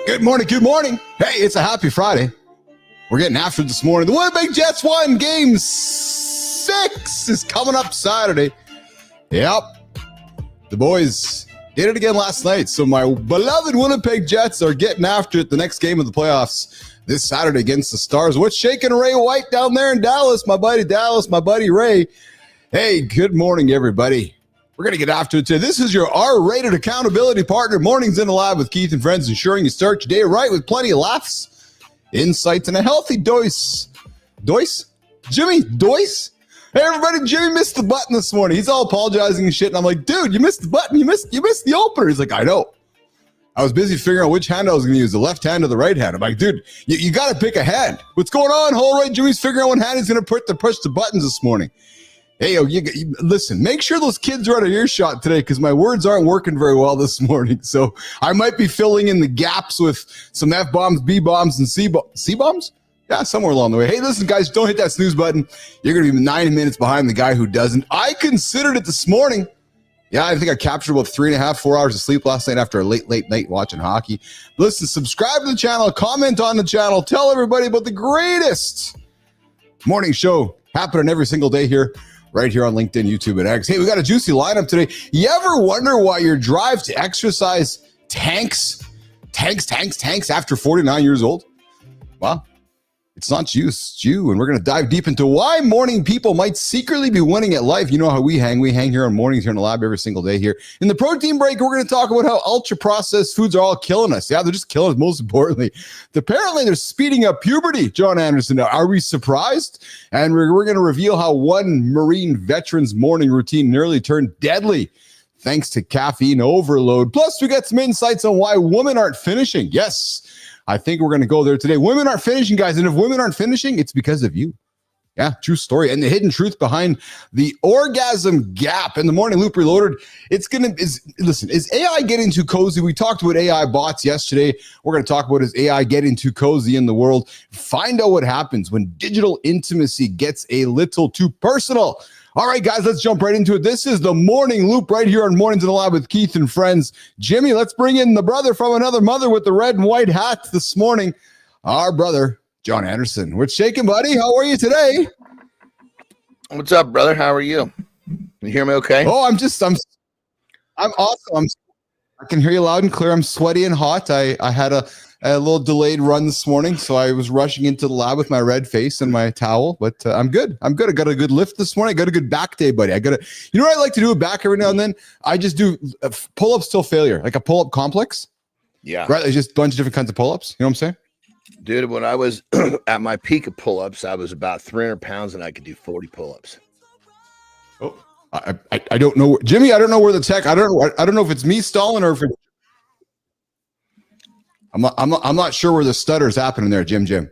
Good morning, good morning. Hey, it's a happy Friday. We're getting after it this morning. The Winnipeg Jets won Game 6 is coming up Saturday. Yep. The boys did it again last night. So my beloved Winnipeg Jets are getting after it the next game of the playoffs this Saturday against the Stars. What's shaking Ray White down there in Dallas? My buddy Ray. Hey, good morning, everybody. We're going to get after it today. This is your R-rated accountability partner. Mornings in the Lab with Keith and friends, ensuring you start your day right with plenty of laughs, insights, and a healthy dose. Jimmy, Doyce? Hey, everybody, Jimmy missed the button this morning. He's all apologizing and shit, and I'm like, dude, you missed the button. You missed the opener. He's like, I know. I was busy figuring out which hand I was going to use, the left hand or the right hand. I'm like, dude, you got to pick a hand. What's going on? Whole right, Jimmy's figuring out what hand he's going to push the buttons this morning. Hey, listen, make sure those kids are out of earshot today because my words aren't working very well this morning. So I might be filling in the gaps with some F-bombs, B-bombs, and C-bombs? Yeah, somewhere along the way. Hey, listen, guys, don't hit that snooze button. You're going to be 90 minutes behind the guy who doesn't. I considered it this morning. Yeah, I think I captured about 3.5, 4 hours of sleep last night after a late night watching hockey. Listen, subscribe to the channel, comment on the channel, tell everybody about the greatest morning show happening every single day here. Right here on LinkedIn, YouTube, and X. Hey, we got a juicy lineup today. You ever wonder why your drive to exercise tanks after 49 years old? Well, it's not just you, and we're going to dive deep into why morning people might secretly be winning at life. You know how we hang. We hang here on mornings here in the lab every single day here. In the protein break, we're going to talk about how ultra-processed foods are all killing us. Yeah, they're just killing us, most importantly. Apparently, they're speeding up puberty, John Anderson. Are we surprised? And we're going to reveal how one Marine veteran's morning routine nearly turned deadly thanks to caffeine overload. Plus, we got some insights on why women aren't finishing. Yes, I think we're going to go there today. Women aren't finishing, guys. And if women aren't finishing, it's because of you. Yeah, true story. And the hidden truth behind the orgasm gap in the Morning Loop Reloaded. Is AI getting too cozy? We talked about AI bots yesterday. We're going to talk about is AI getting too cozy in the world. Find out what happens when digital intimacy gets a little too personal. All right, guys, let's jump right into it. This is the Morning Loop right here on Mornings in the Lab with Keith and friends. Jimmy, let's bring in the brother from another mother with the red and white hat this morning. Our brother, John Anderson. What's shaking, buddy? How are you today? What's up, brother? How are you? Can you hear me okay? Oh, I'm awesome. I can hear you loud and clear. I'm sweaty and hot. I had a little delayed run this morning, so I was rushing into the lab with my red face and my towel, but I'm good. I got a good lift this morning. I got a good back day, buddy. You know what I like to do with back every now and then? I just do pull-ups till failure, like a pull-up complex. Yeah. Right? It's just a bunch of different kinds of pull-ups. You know what I'm saying? Dude, when I was at my peak of pull-ups, I was about 300 pounds and I could do 40 pull-ups. Oh, I don't know. Jimmy, I don't know where the tech, I don't know if it's me stalling or if it's, I'm not sure where the stutter is happening there, Jim.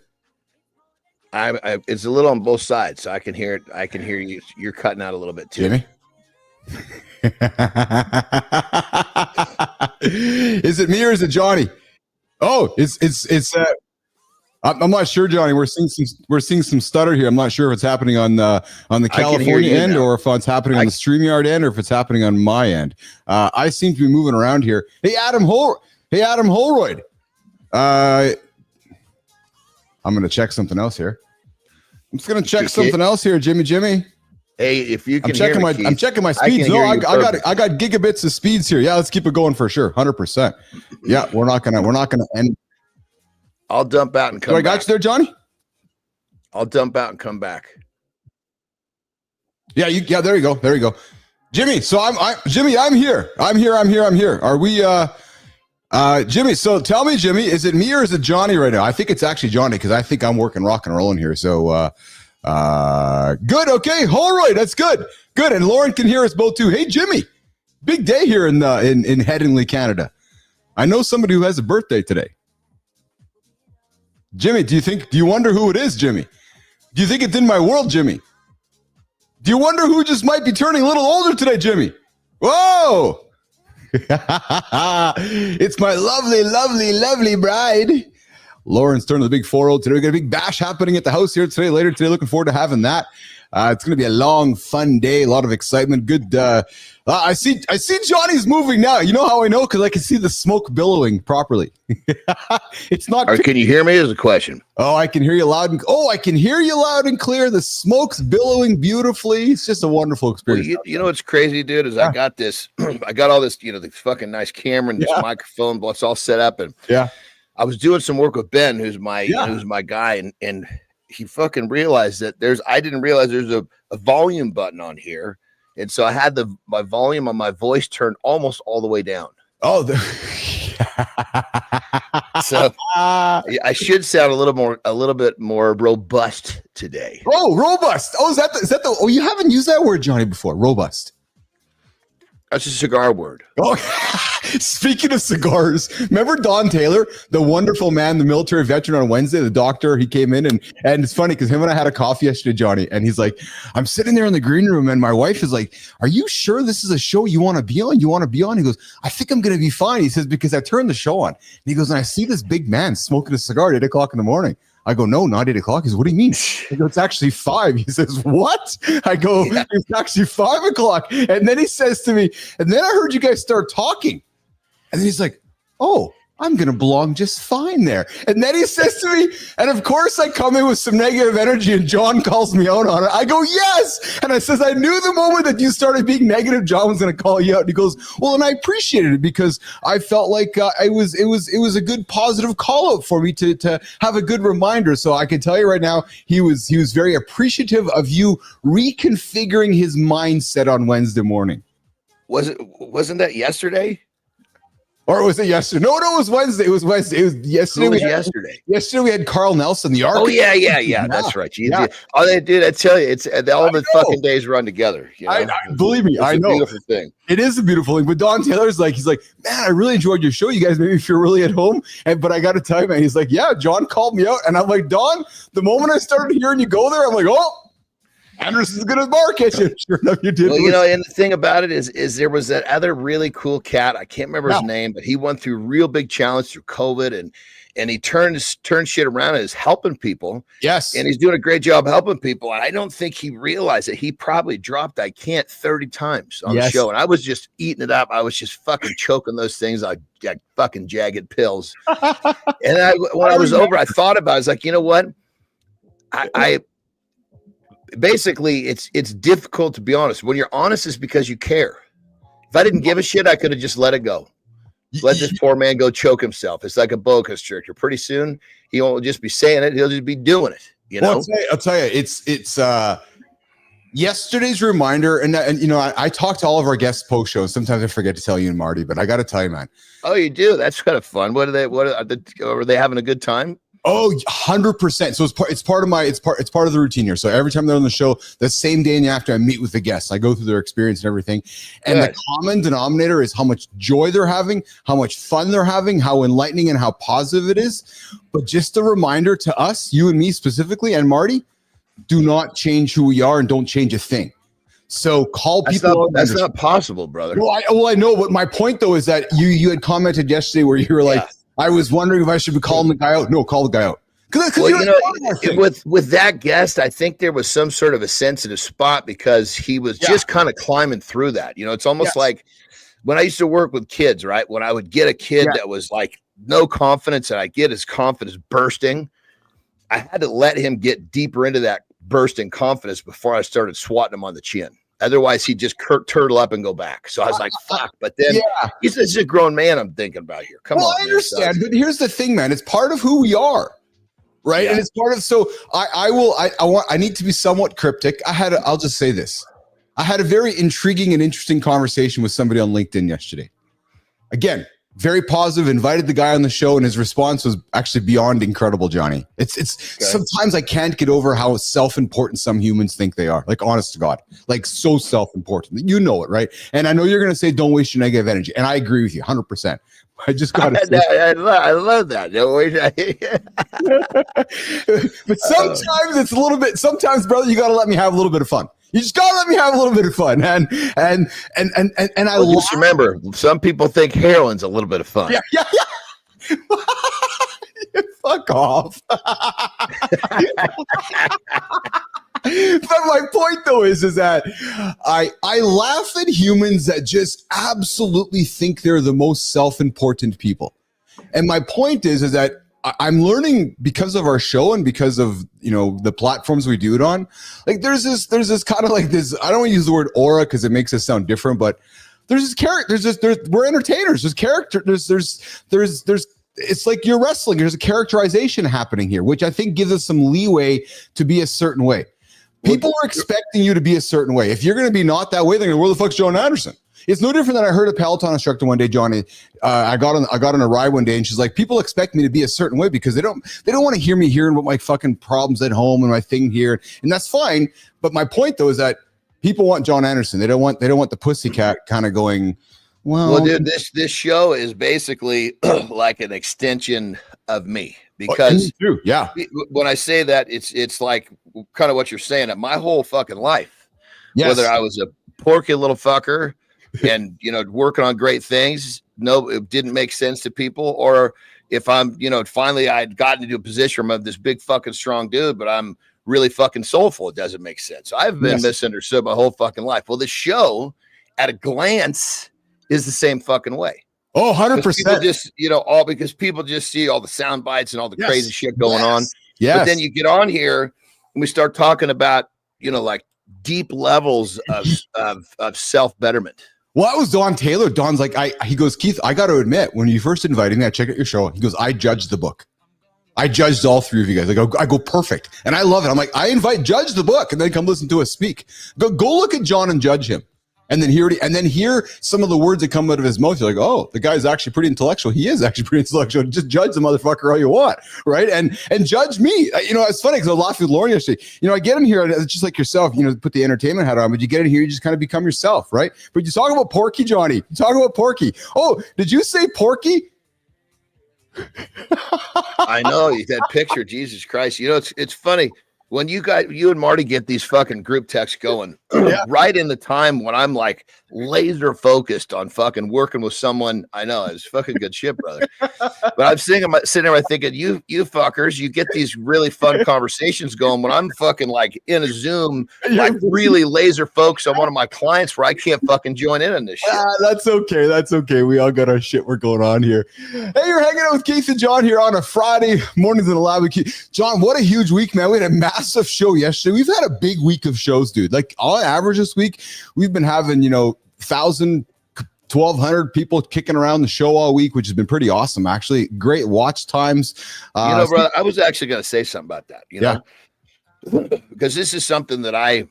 It's a little on both sides, so I can hear it. I can hear you. You're cutting out a little bit too. Jimmy? Is it me or is it Johnny? Oh, it's I'm not sure, Johnny. We're seeing some stutter here. I'm not sure if it's happening on the California end or if it's happening on the StreamYard end or if it's happening on my end. I seem to be moving around here. Hey, Adam Holroyd. I'm going to check something else here. I'm just going to check something else here, Jimmy. Hey, if you can I'm checking my speeds. No, I got gigabits of speeds here. Yeah, let's keep it going for sure. 100%. Yeah, we're not going to end. I'll dump out and come back. I got you there, Johnny? I'll dump out and come back. Yeah, there you go. Jimmy, so I'm here. Are we Jimmy, so tell me, Jimmy, is it me or is it Johnny right now? I think it's actually Johnny because I think I'm working rock and rolling here. So good, okay. Holroyd, that's good. Good. And Lauren can hear us both too. Hey, Jimmy, big day here in Headingley, Canada. I know somebody who has a birthday today. Jimmy, do you wonder who it is, Jimmy? Do you think it's in my world, Jimmy? Do you wonder who just might be turning a little older today, Jimmy? Whoa! It's my lovely bride. Lauren's turning the big 4-0 today. We got a big bash happening at the house here later today. Looking forward to having that. It's going to be a long, fun day. A lot of excitement. Good. I see Johnny's moving now. You know how I know? Because I can see the smoke billowing properly. It's not. Or can you hear me? Is a question. Oh, I can hear you loud and. Oh, I can hear you loud and clear. The smoke's billowing beautifully. It's just a wonderful experience. Well, you know what's crazy, dude? Is I got this. I got all this. This fucking nice camera and this microphone. It's all set up, and I was doing some work with Ben, who's my guy, and he fucking realized that I didn't realize there's a volume button on here. And so I had my volume on my voice turned almost all the way down. Oh, so I should sound a little bit more robust today. Oh, robust. Oh, is that the? Oh, you haven't used that word, Johnny, before. Robust. That's a cigar word. Oh, speaking of cigars, remember Don Taylor, the wonderful man, the military veteran on Wednesday, the doctor, he came in and it's funny because him and I had a coffee yesterday, Johnny, and he's like, I'm sitting there in the green room and my wife is like, are you sure this is a show you want to be on? You want to be on? He goes, I think I'm going to be fine. He says, because I turned the show on. And he goes, and I see this big man smoking a cigar at 8 o'clock in the morning. I go, no, not 8 o'clock. He says, what do you mean? I go, it's actually 5. He says, what? I go, it's actually 5 o'clock. And then he says to me, and then I heard you guys start talking. And then he's like, oh, I'm going to belong just fine there. And then he says to me, and of course I come in with some negative energy and John calls me out on it. I go, yes. And I says, I knew the moment that you started being negative, John was going to call you out. And he goes, well, and I appreciated it because I felt like it was a good positive call out for me to have a good reminder. So I can tell you right now, he was very appreciative of you reconfiguring his mindset on Wednesday morning. Wasn't that yesterday? Or was it yesterday? No, it was Wednesday. It was Wednesday. It was yesterday. Yesterday we had Carl Nelson, the architect. Oh yeah. That's right. Oh, they did. I tell you, it's all the fucking days run together. I believe me. I know. Beautiful thing. It is a beautiful thing. But Don Taylor's like, he's like, man, I really enjoyed your show. You guys made me feel really at home. But I got to tell you, man, he's like, yeah, John called me out, and I'm like, Don, the moment I started hearing you go there, I'm like, oh. Anderson's gonna bark at you. Sure enough, you did. Well, and the thing about it is there was that other really cool cat. I can't remember his name, but he went through real big challenge through COVID, and he turned shit around and is helping people. Yes, and he's doing a great job helping people. And I don't think he realized that he probably dropped I can't 30 times on the show, and I was just eating it up. I was just fucking choking those things like fucking jagged pills. And when I was over, I thought about it. I was like, you know what, I basically it's difficult to be honest. When you're honest, is because you care. If I didn't give a shit, I could have just let it go. Let this poor man go choke himself. It's like a boa constrictor. Pretty soon he won't just be saying it, he'll just be doing it. You know, I'll tell you, it's yesterday's reminder, and I talk to all of our guests post shows. Sometimes I forget to tell you and Marty, but I got to tell you, man. Oh, you do? That's kind of fun. Are they having a good time? Oh, 100%. So it's part of the routine here. So every time they're on the show, the same day and after, I meet with the guests. I go through their experience and everything. And the common denominator is how much joy they're having, how much fun they're having, how enlightening and how positive it is. But just a reminder to us, you and me specifically, and Marty, do not change who we are and don't change a thing. So call people. That's not possible, brother. Well, I know. But my point though is that you had commented yesterday where you were like, I was wondering if I should be calling the guy out. No, call the guy out. With that guest, I think there was some sort of a sensitive spot because he was just kind of climbing through that. It's almost like when I used to work with kids, right? When I would get a kid that was like no confidence and I get his confidence bursting, I had to let him get deeper into that bursting confidence before I started swatting him on the chin. Otherwise, he'd just turtle up and go back. So I was like, fuck. But then he's just a grown man I'm thinking about here. Come on. I understand. But here's the thing, man. It's part of who we are. Right. Yeah. And it's part of, so I need to be somewhat cryptic. I'll just say this. I had a very intriguing and interesting conversation with somebody on LinkedIn yesterday. Again, very positive, invited the guy on the show, and his response was actually beyond incredible, Johnny. Sometimes I can't get over how self-important some humans think they are. Like, honest to God, like so self-important. You know it, right? And I know you're going to say, don't waste your negative energy. And I agree with you 100%. I just got to say. I love that. Don't waste. But sometimes it's a little bit, sometimes, brother, you got to let me have a little bit of fun. You just gotta let me have a little bit of fun, and I just remember, some people think heroin's a little bit of fun. Yeah. Fuck off. But my point though is that I laugh at humans that just absolutely think they're the most self-important people. And my point is that I'm learning because of our show and because of, you know, the platforms we do it on. Like there's this kind of like this, I don't want to use the word aura because it makes us sound different, but there's this character, we're entertainers. There's character, there's it's like you're wrestling. There's a characterization happening here, which I think gives us some leeway to be a certain way. People are expecting you to be a certain way. If you're going to be not that way, they're going to, where the fuck's John Anderson? It's no different than I heard a Peloton instructor one day, Johnny. I got on a ride one day, and she's like, "People expect me to be a certain way because they don't want to hear me hearing about my fucking problems at home and my thing here, and that's fine." But my point though is that people want John Anderson. They don't want the pussycat kind of going. Well, dude, this show is basically like an extension of me because when I say that, it's like kind of what you're saying. That my whole fucking life, whether I was a porky little fucker and, you know, working on great things, no, it didn't make sense to people, or if I'm, you know, finally I'd gotten into a position where I'm this big fucking strong dude, but I'm really fucking soulful, it doesn't make sense. I've been misunderstood my whole fucking life. Well, the show at a glance is the same fucking way. Oh, 100%. Just, you know, all because people just see all the sound bites and all the crazy shit going on. Yes. But then you get on here and we start talking about, you know, like deep levels of self-betterment. Well, that was Don Taylor. Don's like, he goes, Keith, I got to admit, when you first invited me, I checked out your show. He goes, I judged the book. I judged all three of you guys. I go perfect. And I love it. I'm like, I invite judge the book and then come listen to us speak. Go look at John and judge him. And then hear some of the words that come out of his mouth. You're like, oh, the guy's actually pretty intellectual. He is actually pretty intellectual. Just judge the motherfucker all you want, right? And judge me. You know, it's funny because I laughed with Lauren yesterday. You know, I get in here and it's just like yourself. You know, put the entertainment hat on, but you get in here, you just kind of become yourself, right? But you talk about Porky, Johnny. You talk about Porky. Oh, did you say Porky? I know that picture. Jesus Christ! You know, it's funny. When you and Marty get these fucking group texts going right in the time when I'm like laser focused on fucking working with someone, I know it's fucking good shit, brother. But I'm sitting there thinking, you fuckers, you get these really fun conversations going when I'm fucking like in a Zoom, like really laser focused on one of my clients where I can't fucking join in on this shit. That's okay. That's okay. We all got our shit we're going on here. Hey, you're hanging out with Keith and John here on a Friday mornings in the lab. John, what a huge week, man. We had a massive show yesterday. We've had a big week of shows, dude. Like on average this week, we've been having, 1,000, 1,200 people kicking around the show all week, which has been pretty awesome, actually. Great watch times. Brother, I was actually going to say something about that, know, because this is something that I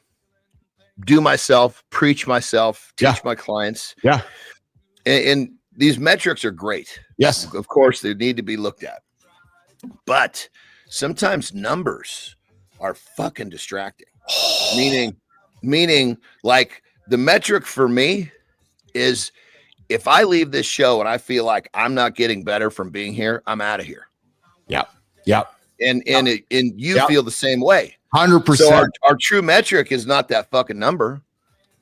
do myself, preach myself, teach my clients. Yeah. And these metrics are great. Yes. Of course, they need to be looked at. But sometimes numbers are fucking distracting. Meaning like the metric for me is if I leave this show and I feel like I'm not getting better from being here, I'm out of here. Yep. Yep. And you feel the same way. 100%. So our true metric is not that fucking number.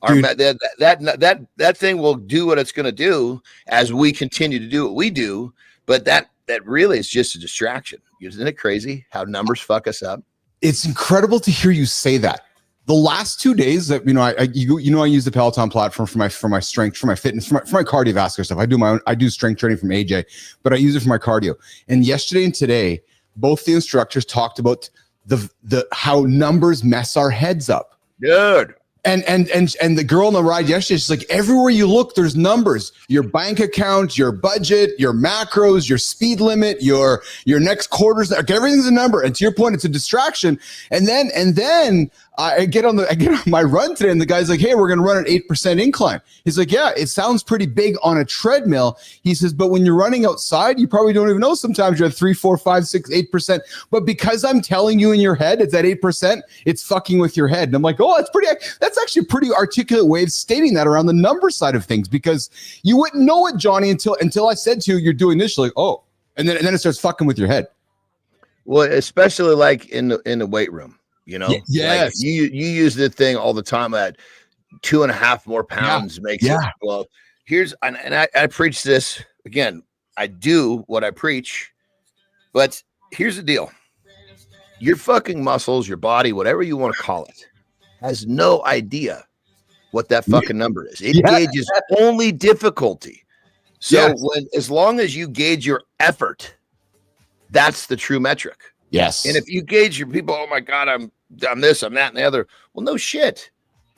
That thing will do what it's going to do as we continue to do what we do. But that really is just a distraction. Isn't it crazy how numbers fuck us up? It's incredible to hear you say that. The last 2 days that, I use the Peloton platform for my strength, for my fitness, for my cardiovascular stuff. I do strength training from AJ, but I use it for my cardio. And yesterday and today, both the instructors talked about the how numbers mess our heads up. Dude. And the girl on the ride yesterday, she's like, everywhere you look, there's numbers. Your bank account, your budget, your macros, your speed limit, your next quarters, everything's a number. And to your point, it's a distraction. And then I get on my run today, and the guy's like, hey, we're going to run an 8% incline. He's like, yeah, it sounds pretty big on a treadmill. He says, but when you're running outside, you probably don't even know. Sometimes you're at 3, 4, 5, 6, 8%. But because I'm telling you in your head, it's at 8%, it's fucking with your head. And I'm like, oh, that's actually a pretty articulate way of stating that around the number side of things, because you wouldn't know it, Johnny, until I said to you, you're doing this. You're like, oh, and then it starts fucking with your head. Well, especially like in the weight room. Yes. Like you use the thing all the time at 2.5 more pounds makes it. Well, I preach this again. I do what I preach, but here's the deal. Your fucking muscles, your body, whatever you want to call it, has no idea what that fucking number is. It gauges only difficulty. So as long as you gauge your effort, that's the true metric. Yes. And if you gauge your people, oh my God, I'm this, I'm that, and the other. Well, no shit.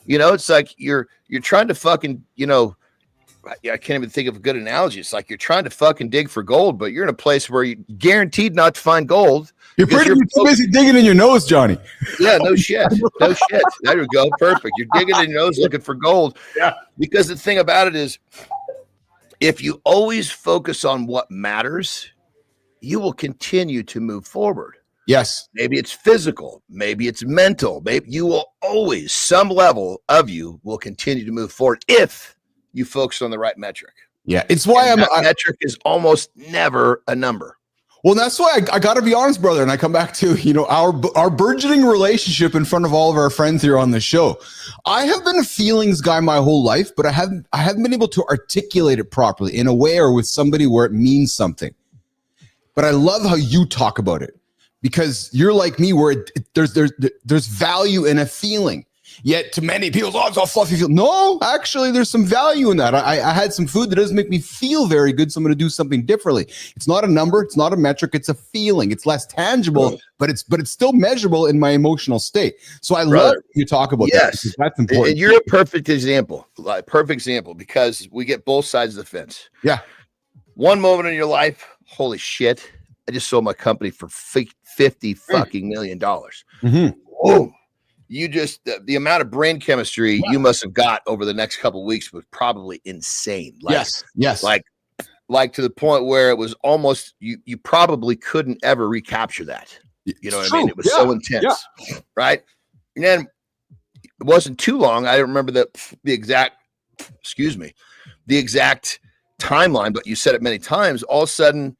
It's like you're trying to fucking, I can't even think of a good analogy. It's like you're trying to fucking dig for gold, but you're in a place where you're guaranteed not to find gold. You're too busy digging in your nose, Johnny. Yeah, no shit. No shit. There you go. Perfect. You're digging in your nose looking for gold. Yeah. Because the thing about it is, if you always focus on what matters, you will continue to move forward. Yes. Maybe it's physical. Maybe it's mental. Maybe you will always, some level of you will continue to move forward if you focus on the right metric. Yeah. It's why metric is almost never a number. Well, that's why I got to be honest, brother. And I come back to, our burgeoning relationship in front of all of our friends here on the show. I have been a feelings guy my whole life, but I haven't been able to articulate it properly in a way or with somebody where it means something. But I love how you talk about it because you're like me where there's value in a feeling. Yet to many people, it's all fluffy feel. No, actually, there's some value in that. I had some food that doesn't make me feel very good, so I'm going to do something differently. It's not a number, it's not a metric, it's a feeling. It's less tangible, but it's still measurable in my emotional state. So I love you talk about that. That's important. And you're a perfect example, because we get both sides of the fence. Yeah. One moment in your life, holy shit, I just sold my company for $50 fucking million. Mm-hmm. Whoa. You just the amount of brain chemistry you must have got over the next couple of weeks was probably insane. Yes. Like to the point where it was almost you probably couldn't ever recapture that. You know what I mean? It was so intense, right? And then it wasn't too long. I don't remember the exact timeline, but you said it many times. All of a sudden,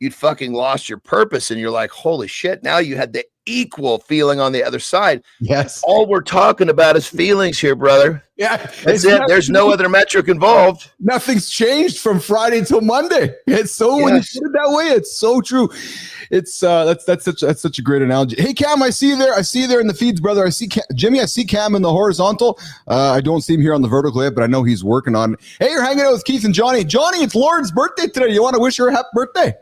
you'd fucking lost your purpose, and you're like, holy shit! Now you had the equal feeling on the other side. Yes. All we're talking about is feelings here, brother. Yeah. That's it. There's no other metric involved. Nothing's changed from Friday till Monday. It's so when you put it that way, it's so true. It's that's such a great analogy. Hey Cam, I see you there. I see you there in the feeds, brother. I see Jimmy. I see Cam in the horizontal. I don't see him here on the vertical yet, but I know he's working on it. Hey, you're hanging out with Keith and Johnny. Johnny, it's Lauren's birthday today. You want to wish her a happy birthday?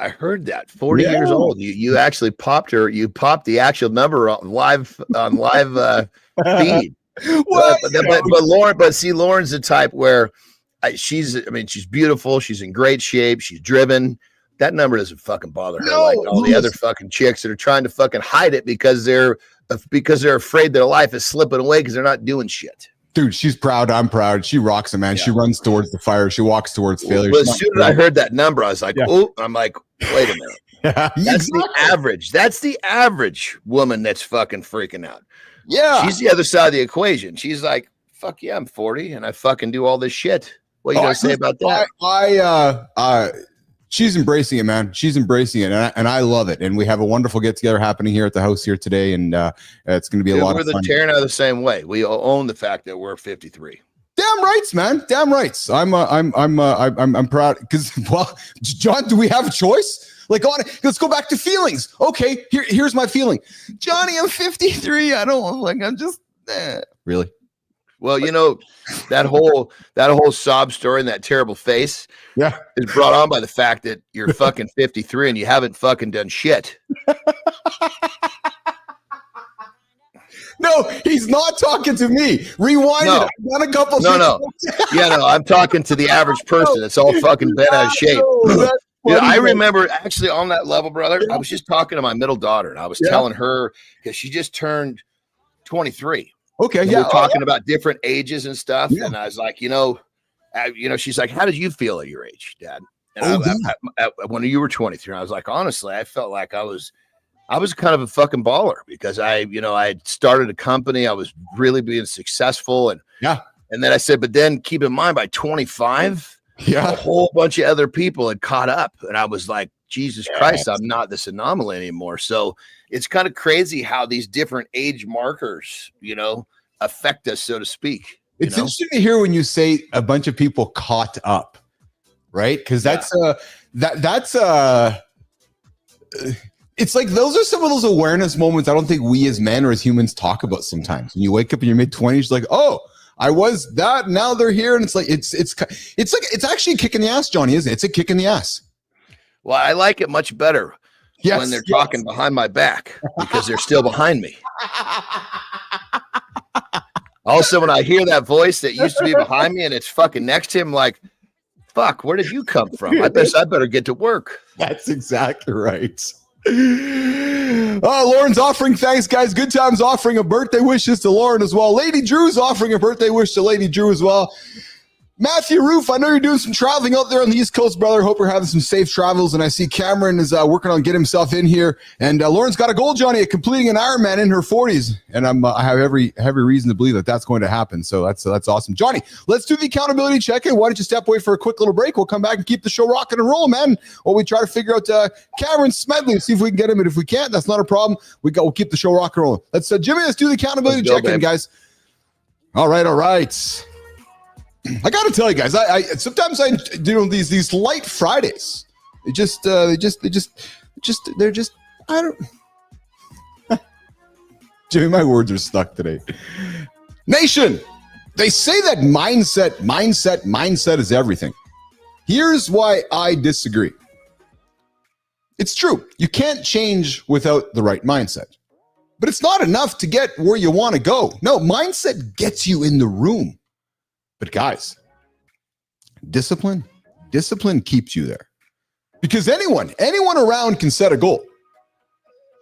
I heard that 40 years old. You actually popped her. You popped the actual number on live feed. But see, Lauren's the type where she's beautiful. She's in great shape. She's driven. That number doesn't fucking bother her like all the other fucking chicks that are trying to fucking hide it because they're afraid their life is slipping away because they're not doing shit. Dude, she's proud. I'm proud. She rocks it, man. Yeah. She runs towards the fire. She walks towards failure. Well, as soon as I heard that number, I was like, oh, I'm like, wait a minute. That's the average. That's the average woman that's fucking freaking out. Yeah. She's the other side of the equation. She's like, fuck yeah, I'm 40 and I fucking do all this shit. What are you going to say about that? She's embracing it, man. She's embracing it, and I love it. And we have a wonderful get together happening here at the house here today, and it's going to be a lot of fun. We're tearing out the same way. We own the fact that we're 53. Damn rights, man. Damn rights. I'm proud because, well, John, do we have a choice? Like, let's go back to feelings. Okay, here's my feeling, Johnny. I'm 53. I don't like. I'm just really. Well, that whole sob story and that terrible face is brought on by the fact that you're fucking 53 and you haven't fucking done shit. No, he's not talking to me. Rewind it. I've done a couple. No. I'm talking to the average person that's all fucking bent out of shape. I remember actually on that level, brother, I was just talking to my middle daughter and I was telling her because she just turned 23. Okay, and we're talking about different ages and stuff, and I was like, she's like, "How did you feel at your age, Dad?" And when you were 23, I was like, honestly, I felt like I was kind of a fucking baller because I had started a company, I was really being successful, and then I said, but then keep in mind, by 25, a whole bunch of other people had caught up, and I was like, Jesus Christ, I'm not this anomaly anymore. So it's kind of crazy how these different age markers, affect us, so to speak. It's interesting to hear when you say a bunch of people caught up, right? Because It's like those are some of those awareness moments I don't think we as men or as humans talk about sometimes. When you wake up in your mid-20s, like, oh, I was that, now they're here. And it's like it's actually a kick in the ass, Johnny, isn't it? It's a kick in the ass. Well, I like it much better when they're talking behind my back because they're still behind me. Also, when I hear that voice that used to be behind me and it's fucking next to him, like, fuck, where did you come from? I better get to work. That's exactly right. Oh, Lauren's offering thanks, guys. Good Times offering a birthday wishes to Lauren as well. Lady Drew's offering a birthday wish to Lady Drew as well. Matthew Roof, I know you're doing some traveling out there on the East Coast, brother. Hope you're having some safe travels. And I see Cameron is working on getting himself in here. And Lauren's got a goal, Johnny, at completing an Ironman in her 40s. And I have every reason to believe that that's going to happen. So that's awesome. Johnny, let's do the accountability check-in. Why don't you step away for a quick little break? We'll come back and keep the show rocking and rolling, man. While we try to figure out Cameron Smedley and see if we can get him. And if we can't, that's not a problem. We'll keep the show rocking and rolling. Jimmy, let's do the accountability check-in, guys. All right. I got to tell you guys, I sometimes I do these light Fridays. They're just I don't. Jimmy, my words are stuck today. Nation, they say that mindset is everything. Here's why I disagree. It's true. You can't change without the right mindset. But it's not enough to get where you want to go. No, mindset gets you in the room. But guys, discipline keeps you there. Because anyone around can set a goal,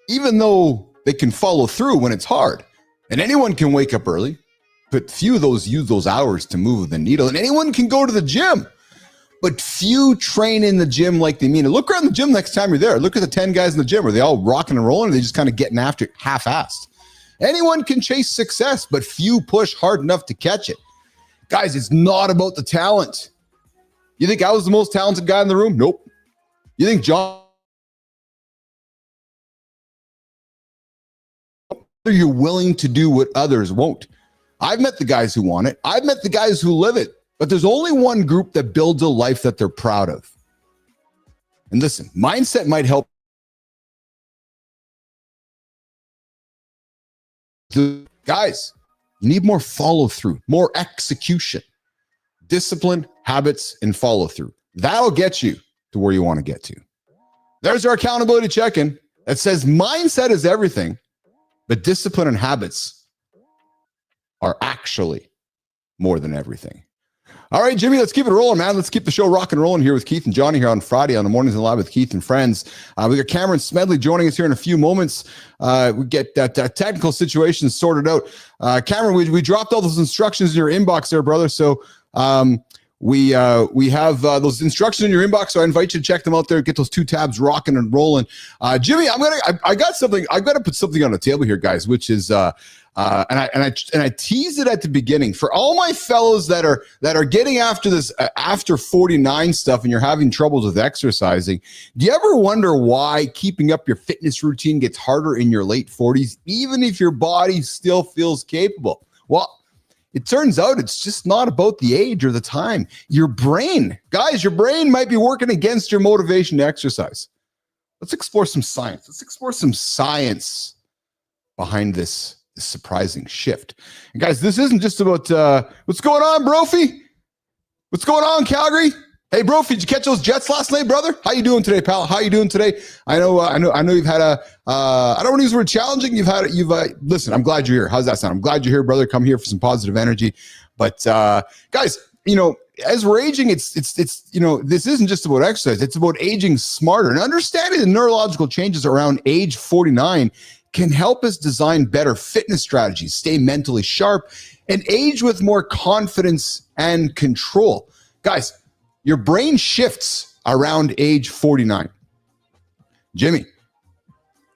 even though they can follow through when it's hard. And anyone can wake up early, but few of those use those hours to move the needle. And anyone can go to the gym, but few train in the gym like they mean it. Look around the gym next time you're there. Look at the 10 guys in the gym. Are they all rocking and rolling? Or are they just kind of getting after it half-assed? Anyone can chase success, but few push hard enough to catch it. Guys, it's not about the talent. You think I was the most talented guy in the room? Nope. You think John? You're willing to do what others won't. I've met the guys who want it. I've met the guys who live it. But there's only one group that builds a life that they're proud of. And listen, mindset might help. Guys, you need more follow through, more execution, discipline, habits, and follow through. That'll get you to where you want to get to. There's our accountability check-in that says mindset is everything, but discipline and habits are actually more than everything. All right, Jimmy, let's keep it rolling, man. Let's keep the show rocking and rolling here with Keith and Johnny here on Friday on the Mornings and Live with Keith and Friends. We got Cameron Smedley joining us here in a few moments. We get that technical situation sorted out. Cameron, we dropped all those instructions in your inbox there, brother. So we have those instructions in your inbox. So I invite you to check them out there. Get those 2 tabs rocking and rolling. Jimmy, I got to put something on the table here, guys, which is and I teased it at the beginning for all my fellows that are getting after this after 49 stuff and you're having troubles with exercising. Do you ever wonder why keeping up your fitness routine gets harder in your late 40s, even if your body still feels capable? Well, it turns out it's just not about the age or the time. Your brain might be working against your motivation to exercise. Let's explore some science. Let's explore some science behind this surprising shift. And guys, this isn't just about what's going on, Brophy? What's going on, Calgary? Hey, Brophy, did you catch those Jets last night, brother? How you doing today, pal? How you doing today? I know you've had I don't want to use the word challenging. Listen, I'm glad you're here. How's that sound? I'm glad you're here, brother. Come here for some positive energy. But guys, as we're aging, it's this isn't just about exercise. It's about aging smarter and understanding the neurological changes around age 49 can help us design better fitness strategies, stay mentally sharp, and age with more confidence and control. Guys, your brain shifts around age 49. Jimmy,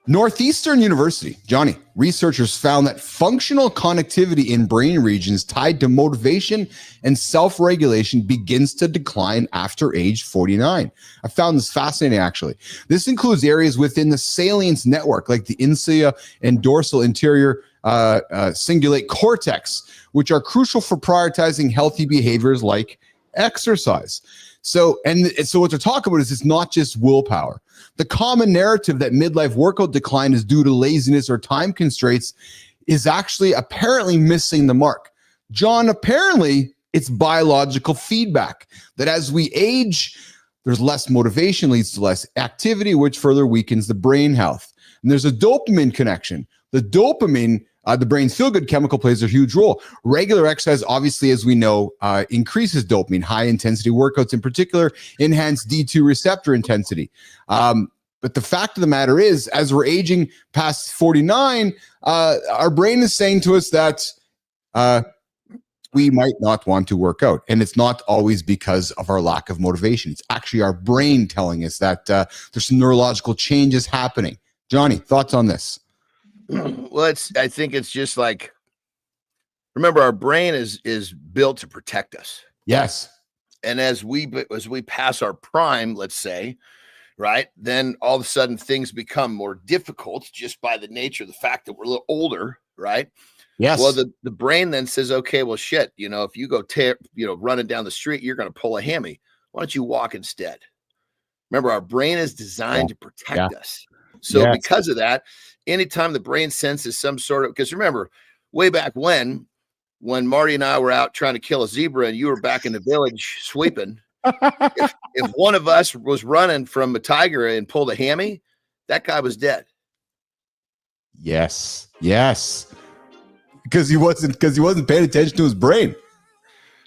Northeastern University, Johnny, researchers found that functional connectivity in brain regions tied to motivation and self-regulation begins to decline after age 49. I found this fascinating, actually. This includes areas within the salience network, like the insula and dorsal anterior cingulate cortex, which are crucial for prioritizing healthy behaviors like exercise. So what they're talking about is it's not just willpower. The common narrative that midlife workout decline is due to laziness or time constraints is actually apparently missing the mark. John, apparently it's biological feedback that as we age, there's less motivation, leads to less activity, which further weakens the brain health. And there's a dopamine connection. The dopamine, the brain's feel-good chemical, plays a huge role. Regular exercise, obviously, as we know, increases dopamine. High-intensity workouts in particular enhance D2 receptor intensity. But the fact of the matter is, as we're aging past 49, our brain is saying to us that we might not want to work out. And it's not always because of our lack of motivation. It's actually our brain telling us that there's some neurological changes happening. Johnny, thoughts on this? Well, I think it's just like, remember, our brain is built to protect us. Yes. And as we pass our prime, let's say, right, then all of a sudden things become more difficult just by the nature of the fact that we're a little older, right? Yes. Well, the brain then says, okay, well, shit, if you go running down the street, you're going to pull a hammy. Why don't you walk instead? Remember, our brain is designed to protect us. So because of that, anytime the brain senses some sort of, because remember, way back when Marty and I were out trying to kill a zebra and you were back in the village sweeping, if one of us was running from a tiger and pulled a hammy, that guy was dead. Yes. Because he wasn't paying attention to his brain.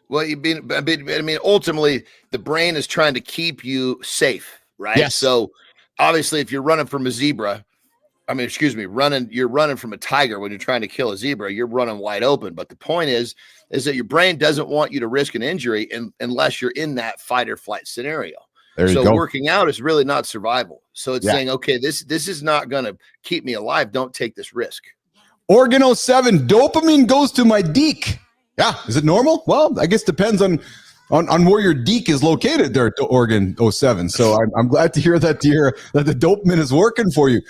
Well, ultimately, the brain is trying to keep you safe, right? Yes. So obviously, if you're running from a zebra, you're running from a tiger when you're trying to kill a zebra, you're running wide open. But the point is that your brain doesn't want you to risk an injury unless you're in that fight or flight scenario. So working out is really not survival. So it's saying, okay, this is not going to keep me alive. Don't take this risk. Organ 07, dopamine goes to my deek. Yeah, is it normal? Well, I guess depends on where your deek is located there, Organ 07. So I'm glad to hear that that the dopamine is working for you.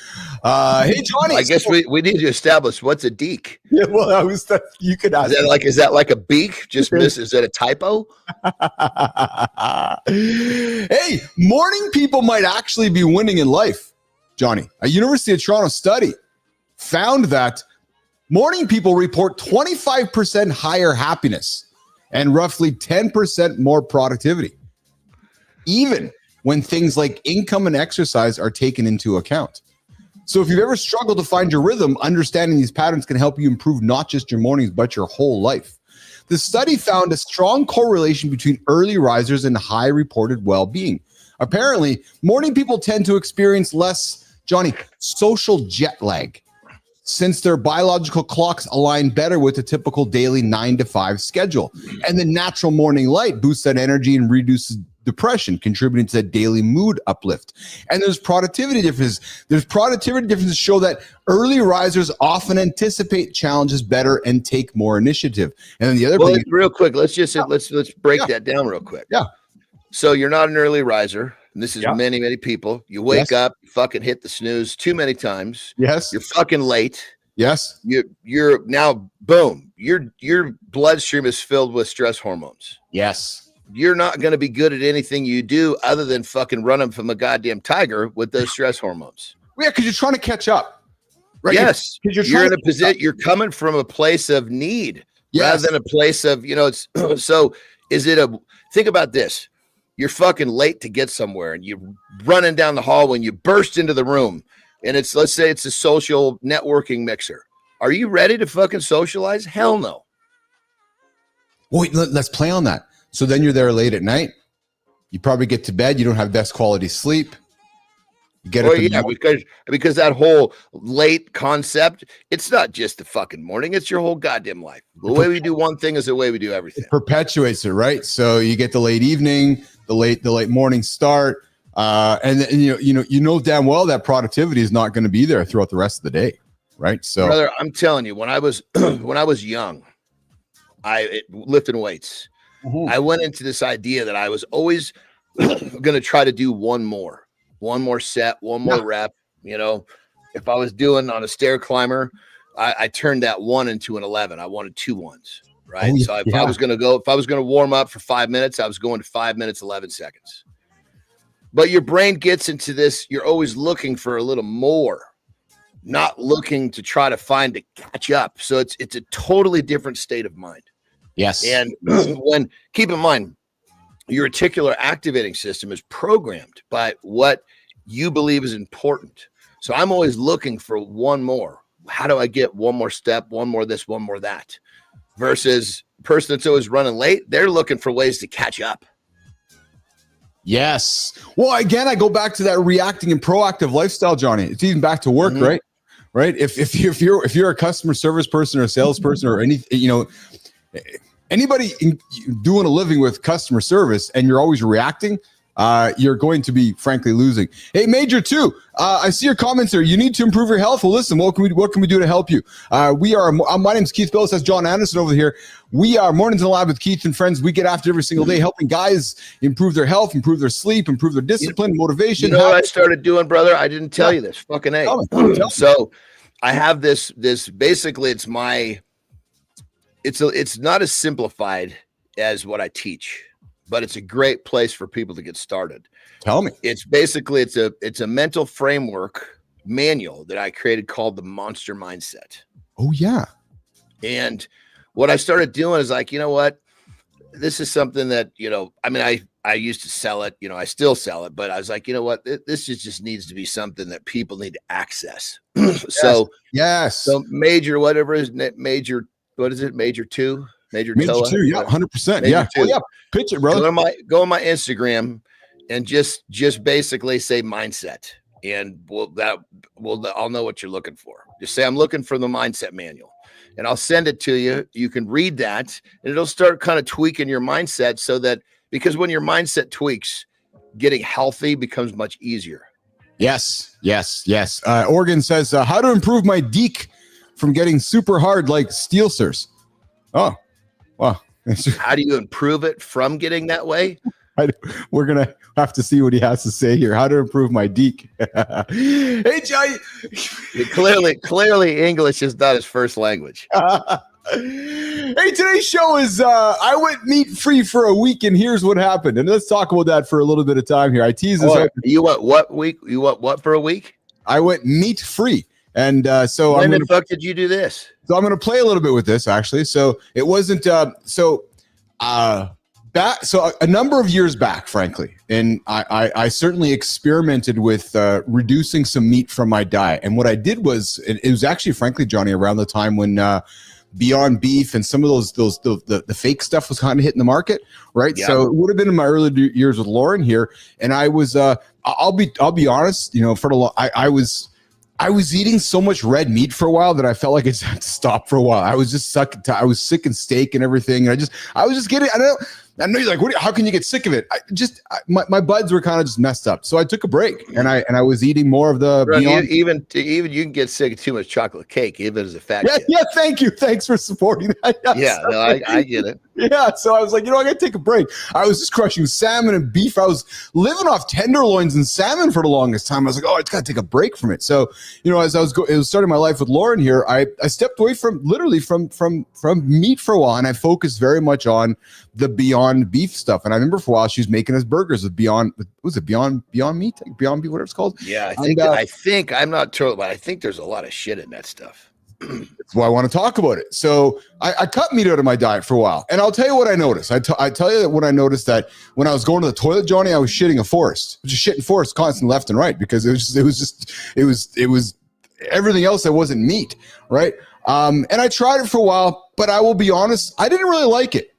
Hey, Johnny. I guess we need to establish what's a deek. Yeah, well, you could ask. Is that like a beak? Is that a typo? Hey, morning people might actually be winning in life, Johnny. A University of Toronto study found that morning people report 25% higher happiness and roughly 10% more productivity, even when things like income and exercise are taken into account. So if you've ever struggled to find your rhythm, understanding these patterns can help you improve not just your mornings, but your whole life. The study found a strong correlation between early risers and high reported well-being. Apparently, morning people tend to experience less, Johnny, social jet lag, since their biological clocks align better with the typical daily 9 to 5 schedule. And the natural morning light boosts that energy and reduces depression, contributing to that daily mood uplift. And there's productivity differences. There's productivity differences show that early risers often anticipate challenges better and take more initiative. And then the other thing, real quick, let's break that down real quick. Yeah. So you're not an early riser. And this is many, many people. You wake up, you fucking hit the snooze too many times. Yes. You're fucking late. Yes. You're now, boom, your bloodstream is filled with stress hormones. Yes. You're not going to be good at anything you do other than fucking running from a goddamn tiger with those stress hormones. Yeah, because you're trying to catch up. Right? Yes. You're in a position, you're coming from a place of need rather than a place of, so think about this. You're fucking late to get somewhere and you're running down the hall when you burst into the room and let's say it's a social networking mixer. Are you ready to fucking socialize? Hell no. Wait, let's play on that. So then you're there late at night. You probably get to bed. You don't have best quality sleep. You get up because that whole late concept, it's not just the fucking morning. It's your whole goddamn life. The way we do one thing is the way we do everything. It perpetuates it, right? So you get the late evening, the late morning start, and you know damn well that productivity is not going to be there throughout the rest of the day, right? So, brother, I'm telling you, when I was young, lifting weights. Mm-hmm. I went into this idea that I was always going to try to do one more set, one more rep. If I was doing on a stair climber, I turned that 1 into an 11. I wanted 2 ones, right? So if I was going to warm up for 5 minutes, I was going to 5 minutes, 11 seconds. But your brain gets into this. You're always looking for a little more, not looking to try to find to catch up. So it's a totally different state of mind. Yes. And keep in mind, your reticular activating system is programmed by what you believe is important. So I'm always looking for one more. How do I get one more step, one more this, one more that? Versus the person that's always running late, they're looking for ways to catch up. Yes. Well, again, I go back to that reacting and proactive lifestyle, Johnny. It's even back to work, right? Right. If you're a customer service person or a salesperson or anybody doing a living with customer service and you're always reacting, you're going to be frankly losing. Hey, Major 2, I see your comments there. You need to improve your health. Well, listen, what can we do to help you? My name's Keith Billis. That's John Anderson over here. We are Mornings in the Lab with Keith and friends. We get after every single day, helping guys improve their health, improve their sleep, improve their discipline, motivation. You know what I started doing, brother? I didn't tell you this. Fucking A. So I have this basically it's not as simplified as what I teach, but it's a great place for people to get started. Tell me. It's basically it's a mental framework manual that I created called the Monster Mindset. Oh yeah. And what I started doing is like, you know what? This is something that, I used to sell it, I still sell it, but I was like, you know what? This just needs to be something that people need to access. So major, whatever is major, what is it? Major 2? Major 2, yeah, 100%. Yeah. Oh, yeah. Pitch it, brother. Go on my Instagram and just basically say mindset. And I'll know what you're looking for. Just say, I'm looking for the mindset manual. And I'll send it to you. You can read that and it'll start kind of tweaking your mindset because when your mindset tweaks, getting healthy becomes much easier. Yes. Oregon says, how to improve my deke from getting super hard like steel sirs. Oh, wow. How do you improve it from getting that way? We're going to have to see what he has to say here. How to improve my deke. Hey, Johnny. Clearly English is not his first language. Hey, today's show is I went meat free for a week and here's what happened. And let's talk about that for a little bit of time here. I tease this out. You went what week? You went what for a week? I went meat free. And so when the fuck did you do this? So I'm going to play a little bit with this actually. So it wasn't a number of years back, frankly, and I certainly experimented with reducing some meat from my diet. And what I did was, it was actually, frankly, Johnny, around the time when Beyond Beef and some of the fake stuff was kind of hitting the market, right? Yeah. So it would have been in my early years with Lauren here, and I was I'll be honest, I was eating so much red meat for a while that I felt like I just had to stop for a while. I was just I was sick and steak and everything. And I was just getting, I know you're like, how can you get sick of it? My buds were kind of just messed up. So I took a break and I was eating more of the Beyond. Even you can get sick of too much chocolate cake, even as a fat kid. Yeah. Thank you. Thanks for supporting that. Yeah, no, I get it. Yeah. So I was like, I got to take a break. I was just crushing salmon and beef. I was living off tenderloins and salmon for the longest time. I was like, I just got to take a break from it. So, as I was starting my life with Lauren here, I stepped away from meat for a while, and I focused very much on the Beyond Beef stuff. And I remember for a while she was making us burgers with Beyond Meat, Beyond Beef, whatever it's called. Yeah, I think I'm not sure, but I think there's a lot of shit in that stuff. That's why I want to talk about it. So I cut meat out of my diet for a while, and I'll tell you what I noticed. I tell you what I noticed, that when I was going to the toilet, Johnny, I was shitting a forest, just shitting forest constantly left and right, because it was everything else that wasn't meat, right? And I tried it for a while, but I will be honest, I didn't really like it.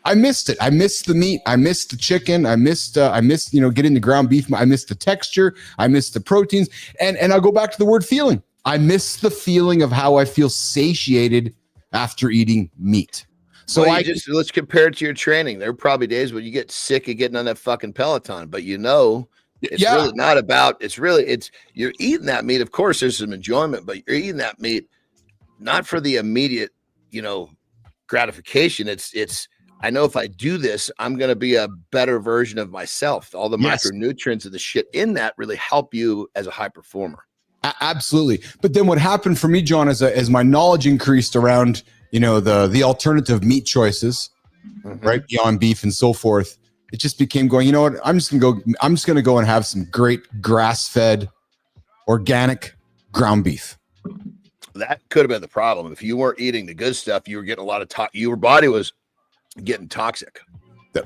I missed it. I missed the meat. I missed the chicken. I missed getting the ground beef. I missed the texture. I missed the proteins. And I'll go back to the word feeling. I miss the feeling of how I feel satiated after eating meat. So let's compare it to your training. There are probably days when you get sick of getting on that fucking Peloton, but it's really not about, you're eating that meat. Of course, there's some enjoyment, but you're eating that meat not for the immediate, gratification. It's, I know if I do this, I'm going to be a better version of myself. All the micronutrients of the shit in that really help you as a high performer. Absolutely. But then what happened for me, John, as my knowledge increased around, the alternative meat choices, right? Beyond Beef and so forth. it just became going, you know what? I'm just going to go and have some great grass-fed organic ground beef. That could have been the problem. If you weren't eating the good stuff, you were getting a lot of your body was getting toxic.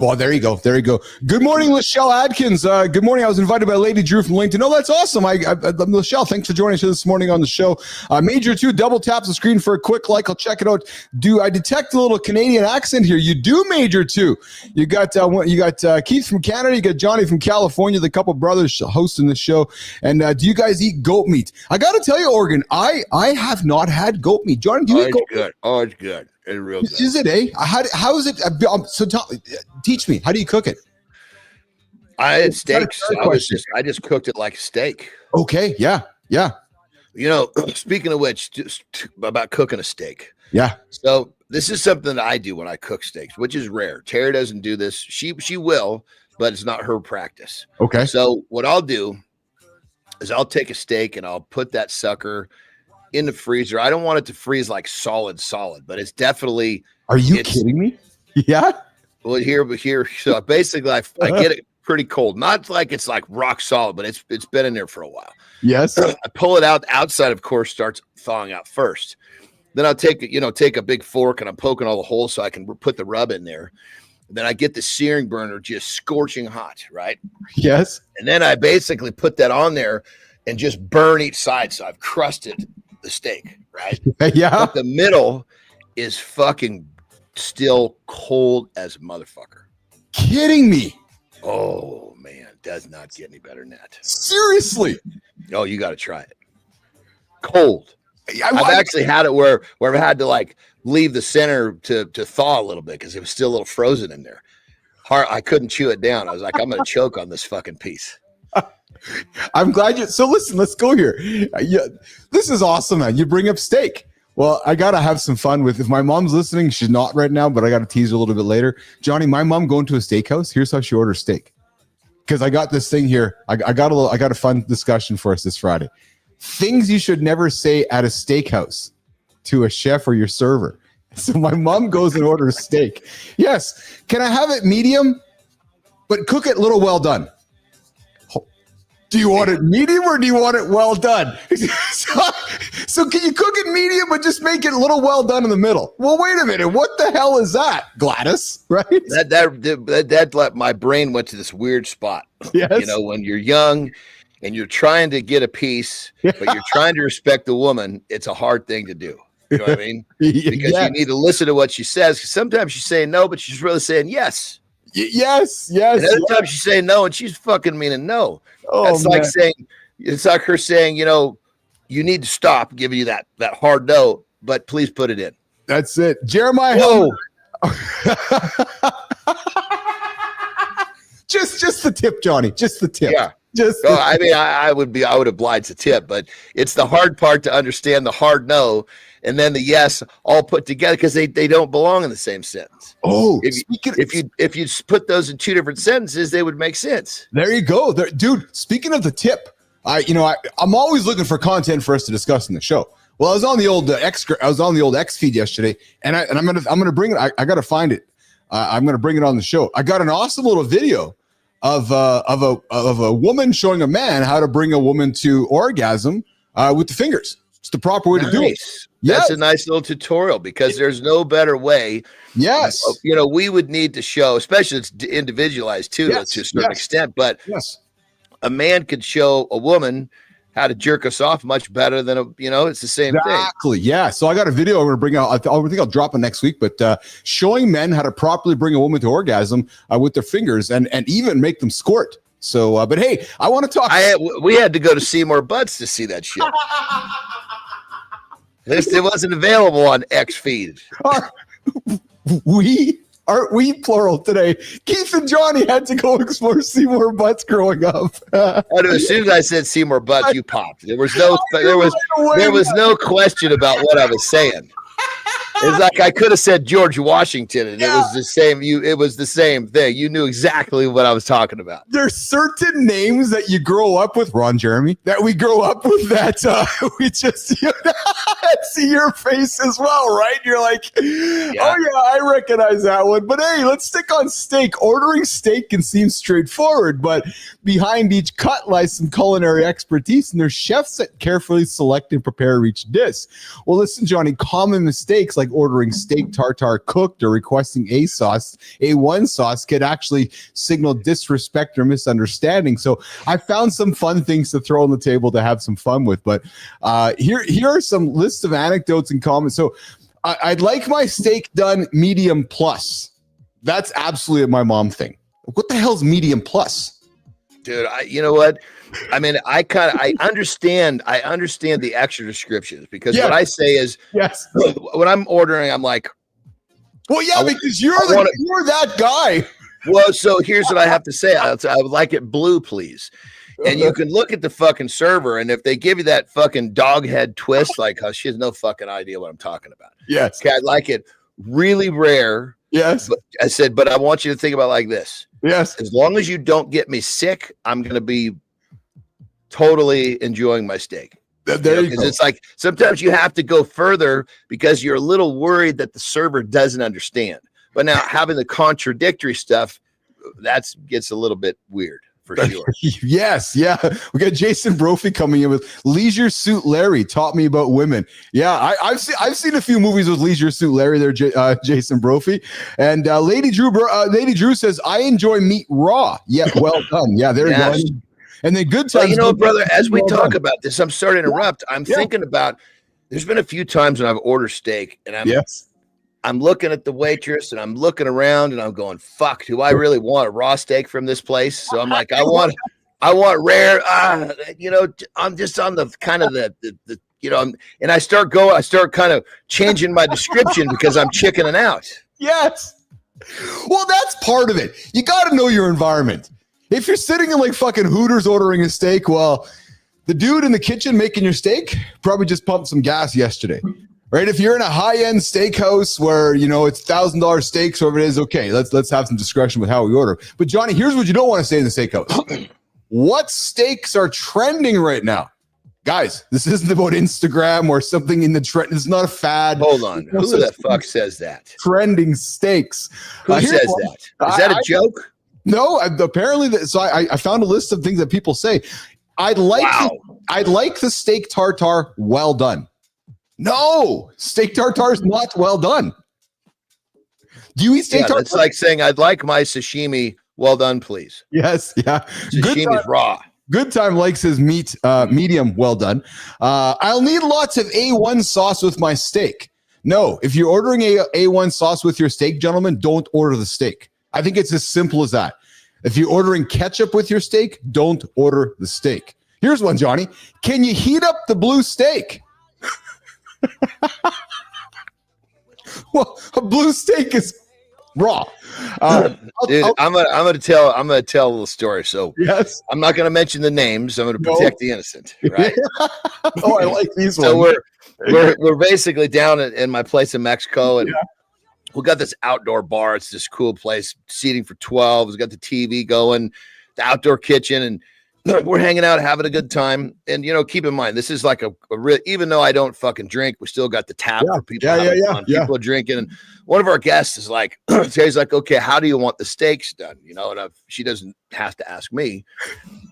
Well, there you go. There you go. Good morning, Lachelle Adkins. Good morning. I was invited by Lady Drew from LinkedIn. Oh, that's awesome. Lachelle, thanks for joining us this morning on the show. Major 2, double tap the screen for a quick like. I'll check it out. Do I detect a little Canadian accent here? You do, Major 2. You got Keith from Canada. You got Johnny from California. The couple brothers hosting the show. And do you guys eat goat meat? I got to tell you, Oregon, I have not had goat meat. Johnny, do you eat goat meat? Oh, it's good. It's real good. Is it, eh? How is it? Teach me. How do you cook it? I had steaks. I just cooked it like a steak. Okay. Yeah. Yeah. You know, speaking of which, just about cooking a steak. Yeah. So this is something that I do when I cook steaks, which is rare. Tara doesn't do this. She will, but it's not her practice. Okay. So what I'll do is I'll take a steak and I'll put that sucker in the freezer. I don't want it to freeze like solid, but it's definitely. Are you kidding me? Yeah. Well, here. So basically, I get it pretty cold. Not like it's like rock solid, but it's been in there for a while. Yes. I pull it out. The outside, of course, starts thawing out first. Then I'll take a big fork and I'm poking all the holes so I can put the rub in there. Then I get the searing burner just scorching hot, right? Yes. And then I basically put that on there and just burn each side. So I've crusted the steak, right? Yeah. But the middle is fucking still cold as a motherfucker. Kidding me? Oh man, does not get any better than that. Seriously? Oh, you got to try it. Cold. I've actually had it where I've had to like leave the center to thaw a little bit because it was still a little frozen in there. I couldn't chew it down. I was like, I'm going to choke on this fucking piece. I'm glad you. So listen, let's go here. This is awesome, man. You bring up steak. Well, I got to have some fun with, if my mom's listening, she's not right now, but I got to tease her a little bit later. Johnny, my mom going to a steakhouse. Here's how she orders steak. Because I got this thing here. I got a fun discussion for us this Friday. Things you should never say at a steakhouse to a chef or your server. So my mom goes and orders steak. Yes. Can I have it medium, but cook it a little well done? Do you want it medium or do you want it well done? So can you cook it medium but just make it a little well done in the middle? Well, wait a minute. What the hell is that, Gladys? Right? That let my brain went to this weird spot. Yes. You know, when you're young and you're trying to get a piece, but you're trying to respect the woman, it's a hard thing to do. You know what I mean? Because you need to listen to what she says. Because sometimes she's saying no, but she's really saying yes. Yes. And other times she's saying no, and she's fucking meaning no. Oh, It's like her saying, you know, you need to stop giving you that hard no, but please put it in. That's it. Jeremiah. Whoa. just the tip, Johnny. Just the tip. Yeah. I would oblige the tip, but it's the hard part to understand the hard no and then the yes all put together because they don't belong in the same sentence. Oh, if you put those in two different sentences, they would make sense. There you go, dude. Speaking of the tip, I'm always looking for content for us to discuss in the show. Well, I was on the old X feed yesterday, and I'm gonna bring it. I gotta find it. I'm gonna bring it on the show. I got an awesome little video of a woman showing a man how to bring a woman to orgasm with the fingers. It's the proper way to do it. That's a nice little tutorial because there's no better way. Yes. You know, we would need to show, especially it's individualized too, to a certain extent, but a man could show a woman how to jerk us off much better than it's the same thing. Exactly. Yeah. So I got a video I'm going to bring out. I think I'll drop it next week, but showing men how to properly bring a woman to orgasm with their fingers and even make them squirt. So, but hey, I want to talk. We had to go to Seymour Butts to see that shit. It wasn't available on X feed. Aren't we plural today? Keith and Johnny had to go explore Seymour Butts growing up. As soon as I said Seymour Butts, you popped. There was no question about what I was saying. It's like I could have said George Washington, and it was the same. It was the same thing. You knew exactly what I was talking about. There's certain names that you grow up with, Ron Jeremy, that we grow up with that we just. see your face as well, right? You're like, oh yeah, I recognize that one. But hey, let's stick on steak. Ordering steak can seem straightforward, but behind each cut lies some culinary expertise, and there's chefs that carefully select and prepare each dish. Well, listen, Johnny, common mistakes like ordering steak tartare cooked or requesting A1 sauce can actually signal disrespect or misunderstanding. So I found some fun things to throw on the table to have some fun with. But here are some lists of anecdotes and comments. So I'd like my steak done medium plus. That's absolutely my mom thing. What the hell's medium plus? Dude, you know what? I mean, I understand the extra descriptions, because what I say is, when I'm ordering, I'm like, well, yeah, because you're that guy. Well, so here's what I have to say. I would like it blue, please. And you can look at the fucking server, and if they give you that fucking dog head twist, like, oh, she has no fucking idea what I'm talking about. Yes. Okay, I'd like it really rare. Yes. But I said, but I want you to think about it like this. Yes. As long as you don't get me sick, I'm going to be totally enjoying my steak. There you go. It's like sometimes you have to go further because you're a little worried that the server doesn't understand. But now having the contradictory stuff, that gets a little bit weird. For sure. Yes, yeah. We got Jason Brophy coming in with Leisure Suit Larry taught me about women. Yeah, I've seen a few movies with Leisure Suit Larry there, Jason Brophy. And Lady Drew says, I enjoy meat raw. Yeah, well done. Yeah, there you go. And then good times. Well, brother, as we talk about this, I'm sorry to interrupt. I'm thinking about, there's been a few times when I've ordered steak and I'm looking at the waitress and I'm looking around and I'm going, fuck, do I really want a raw steak from this place? So I'm like, I want rare, I'm just on the kind of the and I start kind of changing my description because I'm chickening out. Yes. Well, that's part of it. You got to know your environment. If you're sitting in like fucking Hooters ordering a steak, well, the dude in the kitchen making your steak probably just pumped some gas yesterday. Right? If you're in a high-end steakhouse where, it's $1,000 steaks, whatever it is, okay, let's have some discretion with how we order. But Johnny, here's what you don't want to say in the steakhouse. What steaks are trending right now? Guys, this isn't about Instagram or something in the trend. It's not a fad. Hold on. Who the fuck says that? Trending steaks. Who says that? Is that a joke? No, apparently. So I found a list of things that people say. I'd like the steak tartare well done. No, steak tartare is not well done. Do you eat steak tartare? It's like saying, I'd like my sashimi well done, please. Yes, yeah. Sashimi is raw. Good Time likes his meat medium well done. I'll need lots of A1 sauce with my steak. No, if you're ordering A1 sauce with your steak, gentlemen, don't order the steak. I think it's as simple as that. If you're ordering ketchup with your steak, don't order the steak. Here's one, Johnny. Can you heat up the blue steak? Well, a blue steak is raw. Dude, I'm gonna tell a little story. So yes, I'm not gonna mention the names. I'm gonna protect the innocent. Right? Oh, I like these ones. So we're basically down in my place in Mexico, and we got this outdoor bar. It's this cool place, seating for 12. It's got the TV going, the outdoor kitchen, and we're hanging out, having a good time. And, keep in mind, this is like a real, even though I don't fucking drink, we still got the tap for people. People are drinking. And one of our guests is like, he's like, okay, how do you want the steaks done? And she doesn't have to ask me.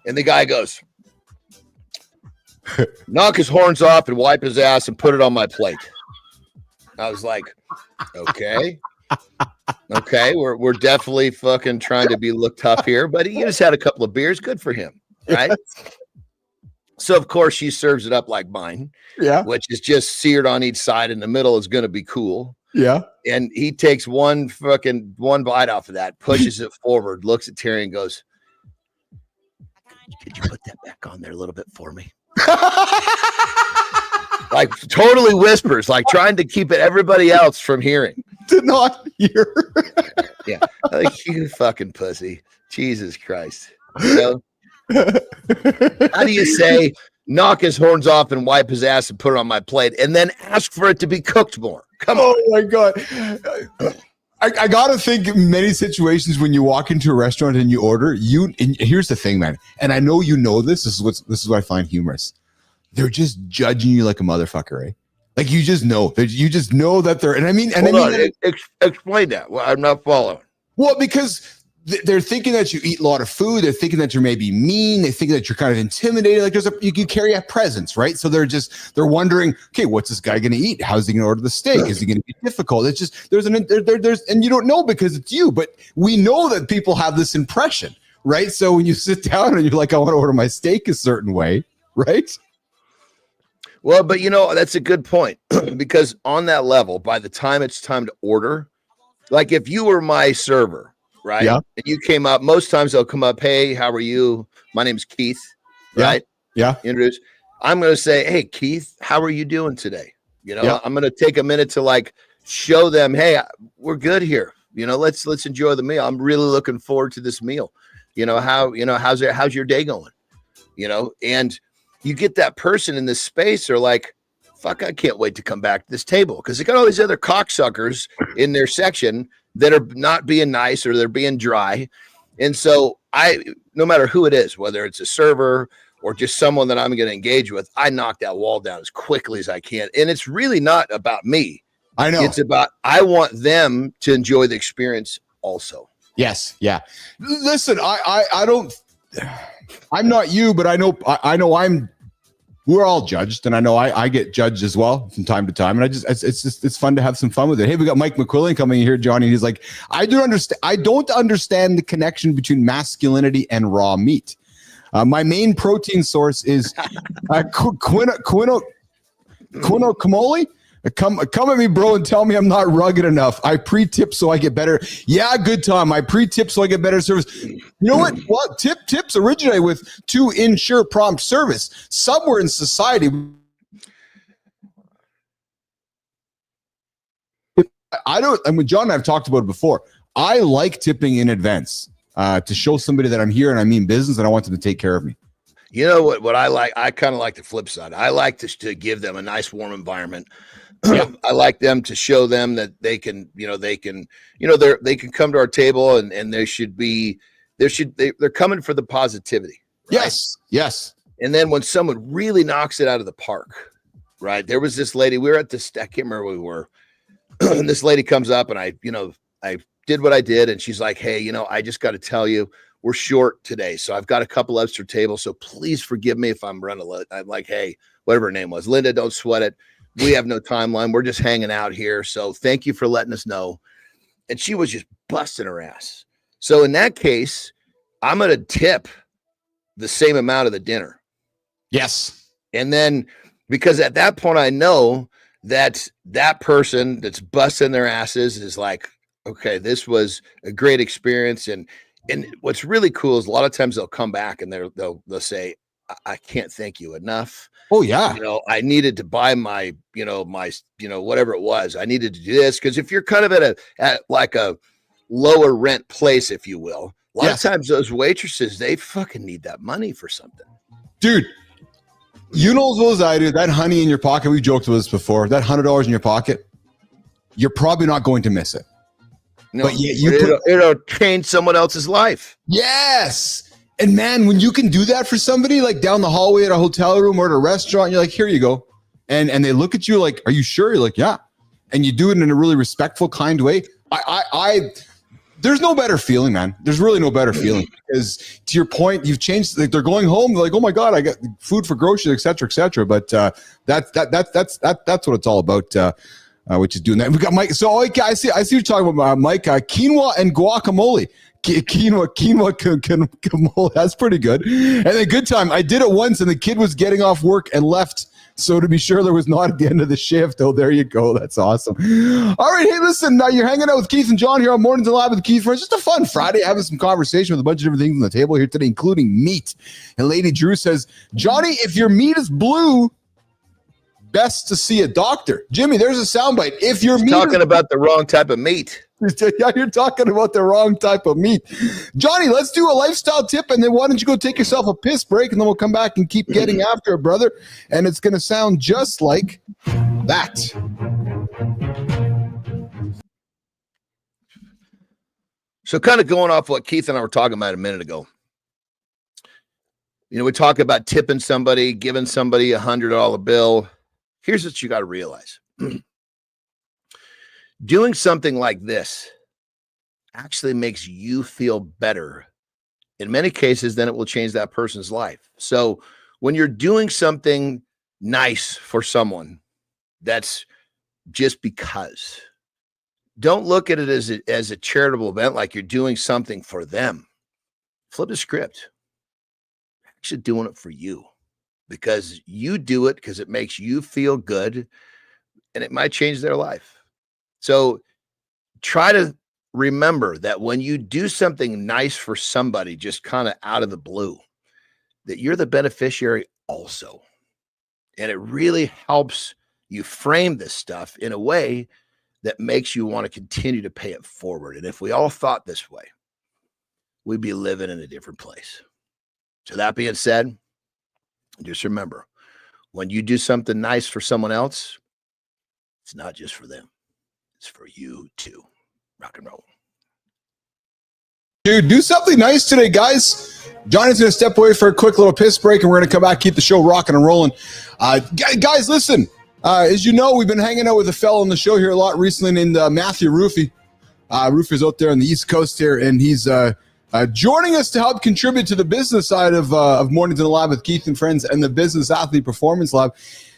And the guy goes, knock his horns off and wipe his ass and put it on my plate. I was like, okay, we're definitely fucking trying to look tough here, but he just had a couple of beers. Good for him. Right. So of course she serves it up like mine, which is just seared on each side. In the middle is going to be cool. Yeah. And he takes one bite off of that, pushes it forward, looks at Terry and goes, could you put that back on there a little bit for me? Like totally whispers, like trying to keep everybody else from hearing. Did not hear. Yeah. Like, you fucking pussy. Jesus Christ. How do you say knock his horns off and wipe his ass and put it on my plate and then ask for it to be cooked more? Come on. Oh my God. I gotta think in many situations when you walk into a restaurant and you order, and here's the thing, man, and I know this is what I find humorous. They're just judging you like a motherfucker, eh? Like you just know that they're, and I mean, explain that. Well, I'm not following. Well, because they're thinking that you eat a lot of food. They're thinking that you're maybe mean. They think that you're kind of intimidating. Like you carry a presence, right? So they're wondering, okay, what's this guy going to eat? How's he going to order the steak? Is he going to be difficult? It's just, there's and you don't know because it's you, but we know that people have this impression, right? So when you sit down and you're like, I want to order my steak a certain way, right? Well, but that's a good point because on that level, by the time it's time to order, like if you were my server, right? Yeah. And you came up, most times they'll come up, hey, how are you? My name's Keith, right? Yeah. Introduce. I'm going to say, hey, Keith, how are you doing today? I'm going to take a minute to like show them, hey, we're good here. Let's enjoy the meal. I'm really looking forward to this meal. How's your day going? And you get that person in this space, they're like, fuck, I can't wait to come back to this table because they got all these other cocksuckers in their section that are not being nice or they're being dry. And so no matter who it is, whether it's a server or just someone that I'm going to engage with, I knock that wall down as quickly as I can. And it's really not about me. I know. It's about, I want them to enjoy the experience also. Yes. Yeah. Listen, I don't, I'm not you, but I know we're all judged, and I know I get judged as well from time to time. And it's fun to have some fun with it. Hey, we got Mike McQuillan coming in here, Johnny. He's like, I don't understand the connection between masculinity and raw meat. My main protein source is quinoa. Come at me, bro, and tell me I'm not rugged enough. I pre-tip so I get better. Yeah, good time. I pre-tip so I get better service. You know what? Well, tips originate with to ensure prompt service. Somewhere in society, John and I've talked about it before. I like tipping in advance to show somebody that I'm here and I mean business and I want them to take care of me. You know what I like? I kind of like the flip side. I like to give them a nice warm environment. Yeah. I like them to show them that they can come to our table and they're coming for the positivity. Right? Yes. And then when someone really knocks it out of the park, right? There was this lady, we were at this, I can't remember where we were. And this lady comes up and I did what I did. And she's like, hey, I just got to tell you, we're short today. So I've got a couple extra tables. So please forgive me if I'm running late. I'm like, hey, whatever her name was, Linda, don't sweat it. We have no timeline. We're just hanging out here. So thank you for letting us know. And she was just busting her ass. So in that case, I'm going to tip the same amount of the dinner. Yes. And then, because at that point, I know that person that's busting their asses is like, okay, this was a great experience. And what's really cool is a lot of times they'll come back and they'll say, I can't thank you enough. Oh yeah. I needed to buy my whatever it was. I needed to do this. Cause if you're kind of at like a lower rent place, if you will, a lot of times those waitresses, they fucking need that money for something. Dude, you know as well as I do, that honey in your pocket, we joked with this before, that $100 in your pocket, you're probably not going to miss it. No, but it'll change someone else's life. Yes. And man, when you can do that for somebody like down the hallway at a hotel room or at a restaurant, you're like, here you go. And they look at you like, are you sure? You're like, yeah. And you do it in a really respectful, kind way. There's no better feeling, man. There's really no better feeling because to your point, you've changed. Like they're going home. They're like, oh my God, I got food for groceries, et cetera, et cetera. But that's what it's all about. Which is doing that. We got Mike. So I see you're talking about Mike. Quinoa and guacamole. Quinoa, that's pretty good. And then good time. I did it once, and the kid was getting off work and left. So to be sure, there was not at the end of the shift. Oh, there you go. That's awesome. All right, hey, listen. You're hanging out with Keith and John here on Mornings Alive with Keith. It's just a fun Friday, having some conversation with a bunch of different things on the table here today, including meat. And Lady Drew says, Johnny, if your meat is blue, best to see a doctor. Jimmy, there's a soundbite. If you're talking about the wrong type of meat. Yeah, you're talking about the wrong type of meat. Johnny, let's do a lifestyle tip, and then why don't you go take yourself a piss break, and then we'll come back and keep getting after it, brother. And it's going to sound just like that. So kind of going off what Keith and I were talking about a minute ago. We talk about tipping somebody, giving somebody $100 bill. here's what you got to realize. Doing something like this actually makes you feel better in many cases than it will change that person's life. So when you're doing something nice for someone, that's just because. Don't look at it as a charitable event, like you're doing something for them. Flip the script. You're actually doing it for you, because you do it because it makes you feel good and it might change their life. So try to remember that when you do something nice for somebody, just kind of out of the blue, that you're the beneficiary also. And it really helps you frame this stuff in a way that makes you want to continue to pay it forward. And if we all thought this way, we'd be living in a different place. So that being said, just remember, when you do something nice for someone else, it's not just for them. It's for you too. Rock and roll. Dude, do something nice today, guys. Johnny's going to step away for a quick little piss break, and we're going to come back, keep the show rocking and rolling. Guys, listen. As you know, we've been hanging out with a fellow on the show here a lot recently named Matthew Rufy. Rufy's out there on the East Coast here, and he's joining us to help contribute to the business side of Mornings in the Lab with Keith and Friends and the Business Athlete Performance Lab.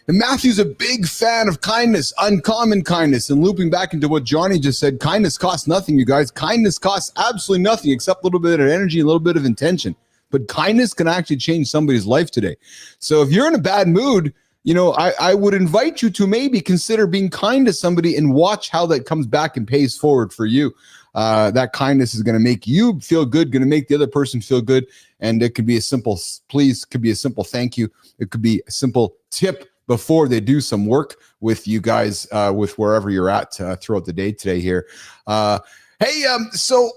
And Matthew's a big fan of kindness, uncommon kindness. And looping back into what Johnny just said, kindness costs nothing, you guys. Kindness costs absolutely nothing except a little bit of energy, a little bit of intention. But kindness can actually change somebody's life today. So if you're in a bad mood, you know, I would invite you to maybe consider being kind to somebody and watch how that comes back and pays forward for you. That kindness is going to make you feel good, going to make the other person feel good. And it could be a simple please, could be a simple thank you. It could be a simple tip before they do some work with you guys, with wherever you're at throughout the day today here. So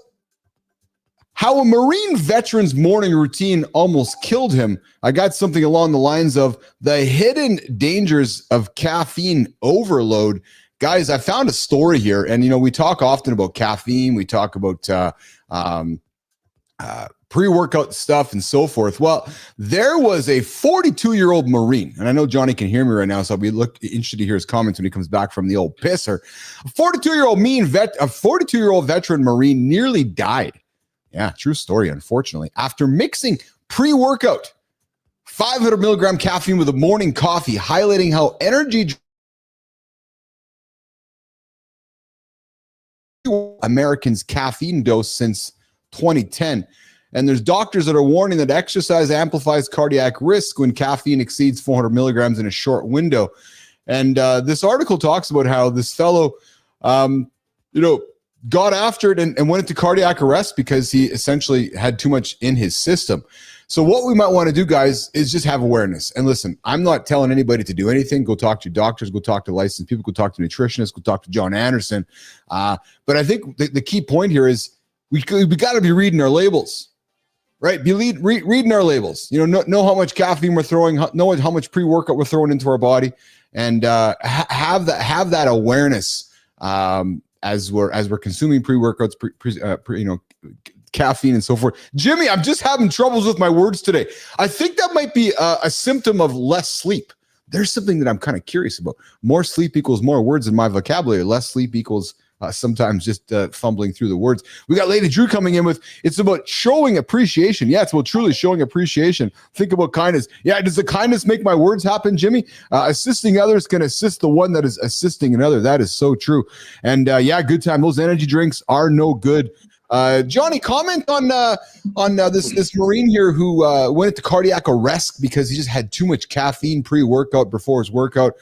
how a Marine veteran's morning routine almost killed him. I got something along the lines of the hidden dangers of caffeine overload. Guys, I found a story here, and you know, we talk often about caffeine. We talk about pre-workout stuff and so forth. Well, there was a 42-year-old Marine, and I know Johnny can hear me right now, so I'll be interested to hear his comments when he comes back from the old pisser. A 42-year-old veteran Marine nearly died. Yeah, true story, unfortunately. After mixing pre-workout 500 milligram caffeine with a morning coffee, highlighting how energy Americans' caffeine dose since 2010. And there's doctors that are warning that exercise amplifies cardiac risk when caffeine exceeds 400 milligrams in a short window. And this article talks about how this fellow, got after it and went into cardiac arrest because he essentially had too much in his system. So what we might want to do, guys, is just have awareness. And listen, I'm not telling anybody to do anything. Go talk to doctors, go talk to licensed people, go talk to nutritionists, go talk to John Anderson. But I think the key point here is we got to be reading our labels, right? Be reading our labels. You know how much caffeine we're throwing, know how much pre-workout we're throwing into our body, and have that awareness as we're consuming pre-workouts, caffeine and so forth. Jimmy, I'm just having troubles with my words today. I think that might be a symptom of less sleep. There's something that I'm kind of curious about. More sleep equals more words in my vocabulary. Less sleep equals sometimes just fumbling through the words. We got Lady Drew coming in with, it's about showing appreciation. Yeah, it's about truly showing appreciation. Think about kindness. Yeah, does the kindness make my words happen, Jimmy? Assisting others can assist the one that is assisting another. That is so true. And good time. Those energy drinks are no good. Johnny, comment on this Marine here who went into cardiac arrest because he just had too much caffeine pre-workout before his workout.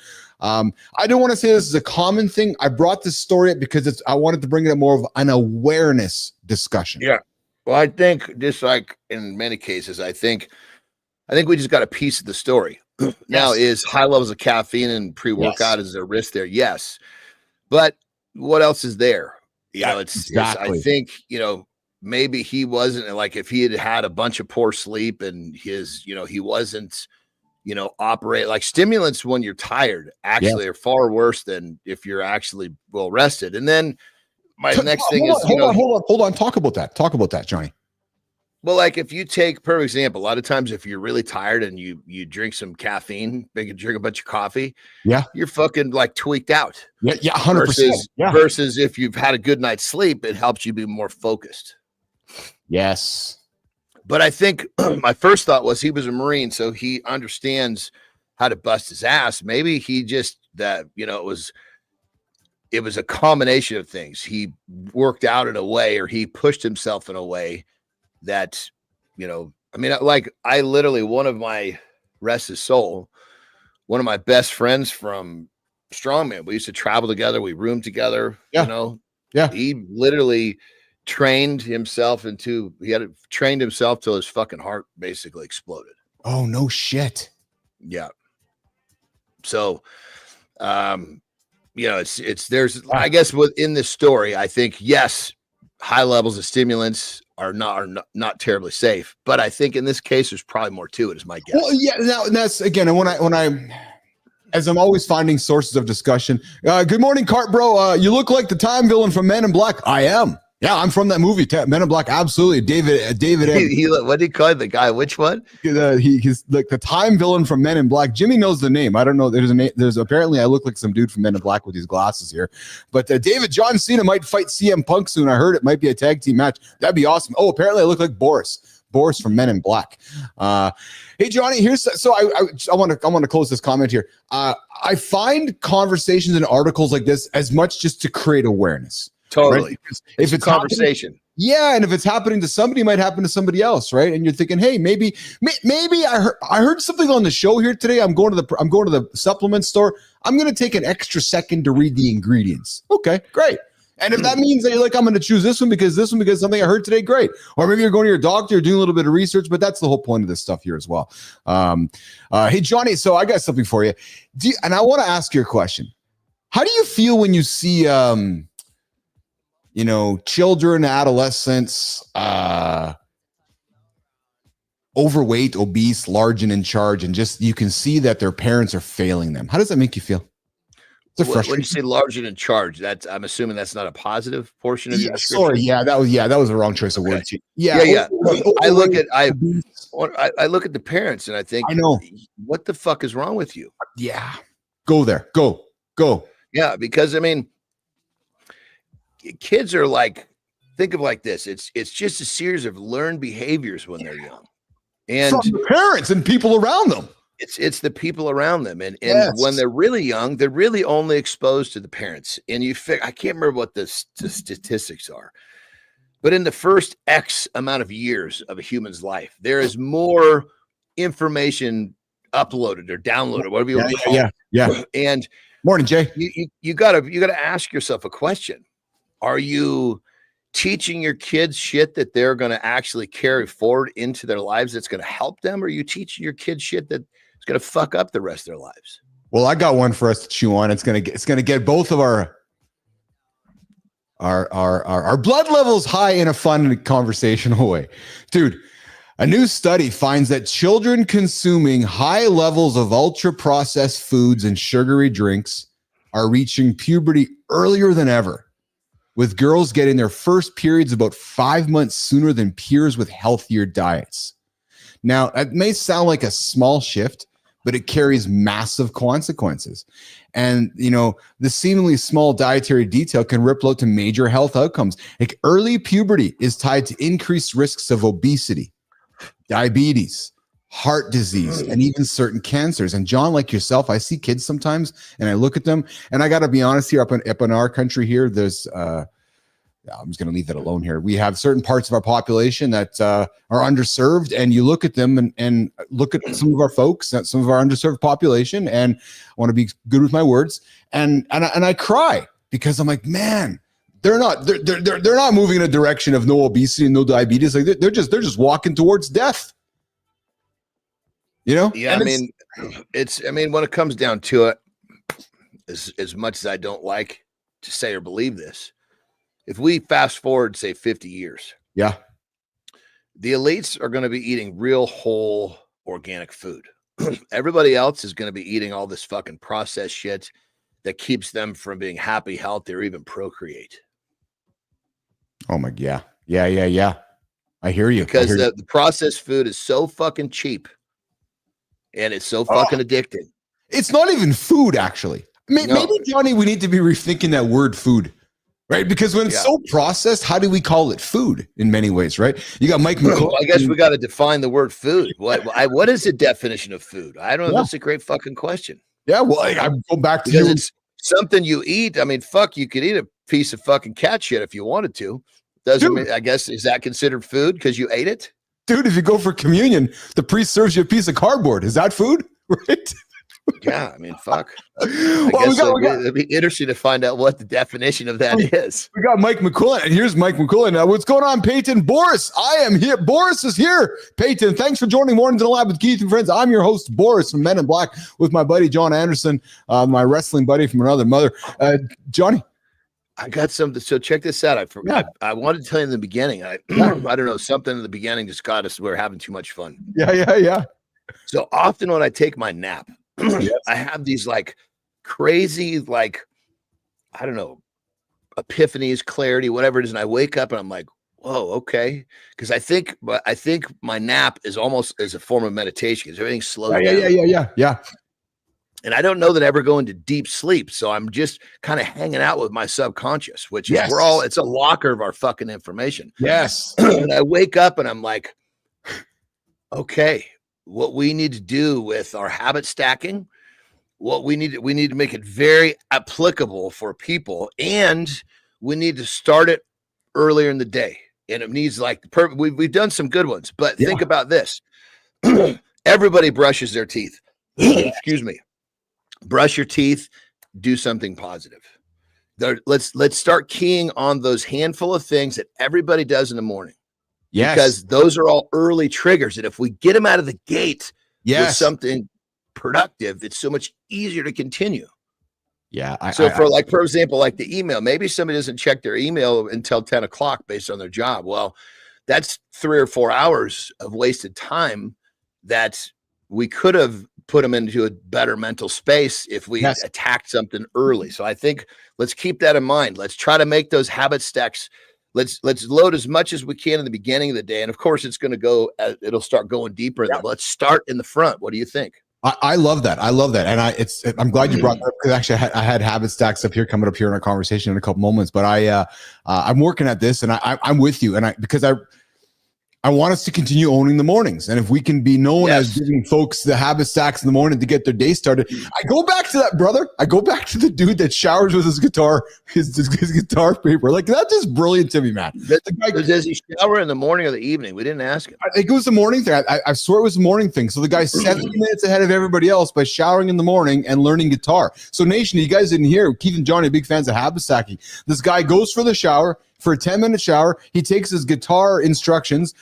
I don't want to say this is a common thing. I brought this story up because I wanted to bring it up more of an awareness discussion. Yeah. Well, I think just like in many cases, I think we just got a piece of the story. Now, is high levels of caffeine and pre-workout, is there a risk there? Yes. But what else is there? I think, maybe he wasn't, like, if he had a bunch of poor sleep and he wasn't, operate like stimulants when you're tired actually are far worse than if you're actually well rested. And then my next thing is, hold on. Talk about that, Johnny. Well, like if you take, per example, a lot of times if you're really tired and you drink some caffeine, maybe drink a bunch of coffee, yeah, you're fucking like tweaked out. yeah, 100%. Versus if you've had a good night's sleep, it helps you be more focused. Yes. But I think my first thought was he was a Marine, so he understands how to bust his ass. Maybe he just it was a combination of things. He worked out in a way, or he pushed himself in a way that, like I literally, one of my, rest his soul, one of my best friends from strongman, we used to travel together. We roomed together, he literally trained himself till his fucking heart basically exploded. Oh, no shit. Yeah. So, there's, I guess within this story, I think, yes, high levels of stimulants are not terribly safe, but I think in this case, there's probably more to it, is my guess. Well, yeah, that's again, and when I, as I'm always finding sources of discussion. Good morning, Cart Bro. You look like the time villain from Men in Black. I am. Yeah, I'm from that movie, Men in Black. Absolutely, David. What did he call the guy? Which one? He's like the time villain from Men in Black. Jimmy knows the name. I don't know. There's a name. There's apparently I look like some dude from Men in Black with these glasses here. But David John Cena might fight CM Punk soon. I heard it might be a tag team match. That'd be awesome. Oh, apparently I look like Boris from Men in Black. Hey Johnny, so I want to close this comment here. I find conversations and articles like this as much just to create awareness. Totally. Right? If it's conversation. And if it's happening to somebody, it might happen to somebody else, right? And you're thinking, hey, maybe I heard something on the show here today. I'm going to the supplement store. I'm going to take an extra second to read the ingredients. Okay, great. And if that means that you're like, I'm going to choose this one because something I heard today, great. Or maybe you're going to your doctor, you're doing a little bit of research, but that's the whole point of this stuff here as well. Hey, Johnny, so I got something for you. And I want to ask you a question. How do you feel when you see, children, adolescents, overweight, obese, large and in charge, and just you can see that their parents are failing them? How does that make you feel? When you say large and in charge, I'm assuming that's not a positive portion of your description. Sorry, that was a wrong choice of words. Okay. Yeah. I look at the parents and I think, I know, what the fuck is wrong with you? Yeah, go there, go. Yeah, because I mean, kids are like, think of like this. It's just a series of learned behaviors when they're young, and from the parents and people around them. It's the people around them, and when they're really young, they're really only exposed to the parents. And I can't remember what the statistics are, but in the first X amount of years of a human's life, there is more information uploaded or downloaded, whatever you want to call it. Yeah. And morning, Jay. You gotta ask yourself a question. Are you teaching your kids shit that they're going to actually carry forward into their lives that's going to help them? Or are you teaching your kids shit that is going to fuck up the rest of their lives? Well, I got one for us to chew on. It's going to get both of our blood levels high in a fun conversational way. Dude, a new study finds that children consuming high levels of ultra processed foods and sugary drinks are reaching puberty earlier than ever, with girls getting their first periods about 5 months sooner than peers with healthier diets. Now, that may sound like a small shift, but it carries massive consequences. And, the seemingly small dietary detail can ripple out to major health outcomes. Like early puberty is tied to increased risks of obesity, diabetes, heart disease, and even certain cancers. And John, like yourself, I see kids sometimes and I look at them, and I got to be honest here, up in our country here, there's, I'm just going to leave that alone here. We have certain parts of our population that are underserved, and you look at them and look at some of our folks, some of our underserved population, and I want to be good with my words. And I cry because I'm like, man, they're not moving in a direction of no obesity and no diabetes. Like they're just walking towards death. Yeah, I mean, when it comes down to it, as much as I don't like to say or believe this, if we fast forward, say 50 years, the elites are going to be eating real whole organic food. Everybody else is going to be eating all this fucking processed shit that keeps them from being happy, healthy, or even procreate. Oh my, yeah. I hear you. Because the processed food is so fucking cheap and it's so fucking addicting. It's not even food, actually. Maybe, Johnny, we need to be rethinking that word food, right? Because when it's so processed, how do we call it food in many ways, right? You got Mike McCullough. I guess we got to define the word food. What is the definition of food? I don't know. That's a great fucking question. Yeah, well, I go back to because it's something you eat. I mean, fuck, you could eat a piece of fucking cat shit if you wanted to. Doesn't mean, I guess, is that considered food because you ate it? Dude, if you go for communion, the priest serves you a piece of cardboard. Is that food? Right? Yeah, I mean, fuck. I guess it'd be interesting to find out what the definition of that is. We got Mike McQuillan, and here's Mike McQuillan. What's going on, Peyton? Boris, I am here. Boris is here. Peyton, thanks for joining Mornings in the Lab with Keith and Friends. I'm your host, Boris from Men in Black, with my buddy John Anderson, my wrestling buddy from another mother. Johnny. I got something. So check this out. I wanted to tell you in the beginning. I don't know, something in the beginning just got us. We're having too much fun. Yeah. So often when I take my nap, I have these like crazy, like, I don't know, epiphanies, clarity, whatever it is. And I wake up and I'm like, whoa, okay. Because I think my nap is almost as a form of meditation because everything slows down. Yeah. And I don't know that I ever go into deep sleep. So I'm just kind of hanging out with my subconscious, which is it's a locker of our fucking information. Yes. And I wake up and I'm like, okay, what we need to do with our habit stacking, we need to make it very applicable for people. And we need to start it earlier in the day. And it needs like we've done some good ones, but think about this. Everybody brushes their teeth. Excuse me. Brush your teeth, do something positive. Let's start keying on those handful of things that everybody does in the morning. Yes. Because those are all early triggers. And if we get them out of the gate with something productive, it's so much easier to continue. Yeah. For example, like the email, maybe somebody doesn't check their email until 10 o'clock based on their job. Well, that's 3 or 4 hours of wasted time that we could have put them into a better mental space if we attacked something early. So I think let's keep that in mind. Let's try to make those habit stacks. Let's load as much as we can in the beginning of the day. And of course it's going to it'll start going deeper. Yeah. Let's start in the front. What do you think? I love that. And I'm glad you brought that up because actually I had habit stacks up here coming up here in our conversation in a couple moments, but I'm working at this and I'm with you. And because I want us to continue owning the mornings. And if we can be known as giving folks the habit stacks in the morning to get their day started, I go back to that, brother. I go back to the dude that showers with his guitar, his guitar paper. Like, that's just brilliant to me, man. Does he shower in the morning or the evening? We didn't ask him. I think it was the morning thing. I swear it was the morning thing. So the guy's 70 minutes ahead of everybody else by showering in the morning and learning guitar. So Nation, you guys didn't hear, Keith and Johnny are big fans of habit stacking. This guy goes for the shower, for a 10-minute shower. He takes his guitar instructions,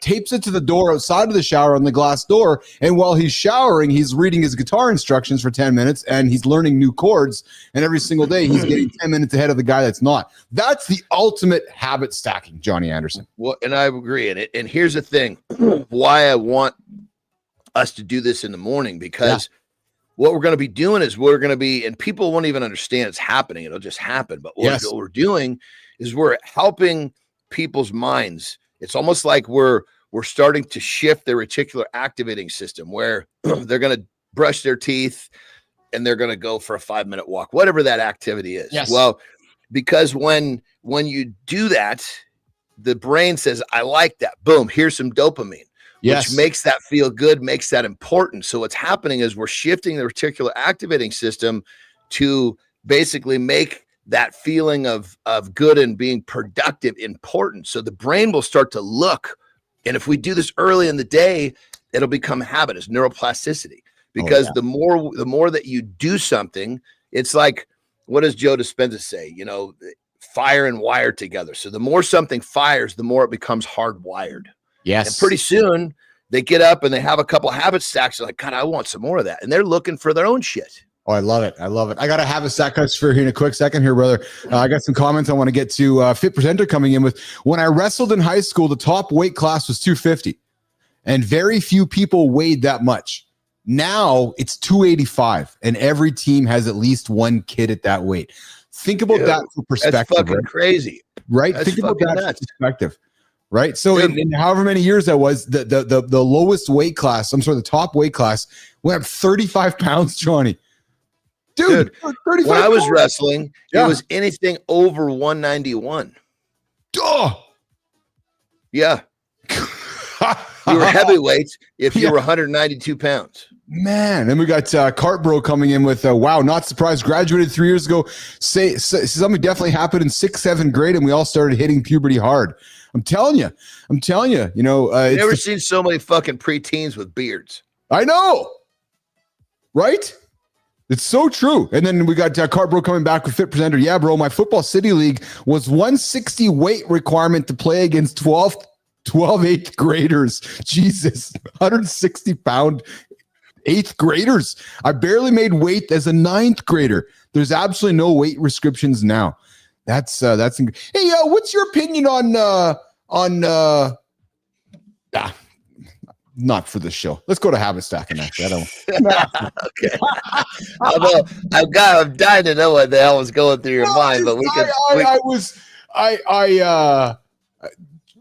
tapes it to the door outside of the shower on the glass door. And while he's showering, he's reading his guitar instructions for 10 minutes and he's learning new chords. And every single day he's getting 10 minutes ahead of the guy that's not. That's the ultimate habit stacking, Johnny Anderson. Well, and I agree. And here's the thing, why I want us to do this in the morning, because what we're going to be doing is and people won't even understand it's happening. It'll just happen. But what we're doing is we're helping people's minds. It's almost like we're starting to shift their reticular activating system where they're going to brush their teeth and they're going to go for a 5-minute walk, whatever that activity is. Yes. Well, because when you do that, the brain says, I like that. Boom, here's some dopamine, which makes that feel good, makes that important. So what's happening is we're shifting the reticular activating system to basically make that feeling of good and being productive important. So the brain will start to look. And if we do this early in the day, it'll become habit. It's neuroplasticity. Because the more that you do something, it's like, what does Joe Dispenza say? Fire and wire together. So the more something fires, the more it becomes hardwired. Yes. And pretty soon they get up and they have a couple habit stacks. They're like, God, I want some more of that. And they're looking for their own shit. Oh, I love it. I got to have a Steakhouse for here in a quick second here, brother. I got some comments I want to get to. Fit Presenter coming in with, when I wrestled in high school, the top weight class was 250 and very few people weighed that much. Now it's 285 and every team has at least one kid at that weight. Think about that for perspective. That's fucking crazy. Right? That's Think about that for perspective. right? So in however many years that was, the lowest weight class, the top weight class went up 35 pounds, Johnny. Dude, 35 when I was pounds. wrestling, it was anything over 191. Oh. Yeah. You were heavyweights if you were 192 pounds. Man, then we got Cartbro coming in with, wow, not surprised. Graduated 3 years ago. Say something definitely happened in 6th, 7th grade, and we all started hitting puberty hard. I'm telling you. You know, I've never seen so many fucking preteens with beards. I know, right? It's so true. And then we got Cartbro coming back with Fit Presenter. Yeah, bro, my football city league was 160 weight requirement to play against 12 8th graders. Jesus, 160 pound 8th graders. I barely made weight as a 9th grader. There's absolutely no weight restrictions now. That's hey, what's your opinion on not for the show. Let's go to habit stacking actually. I don't okay. I'm dying to know what the hell was going through your mind, but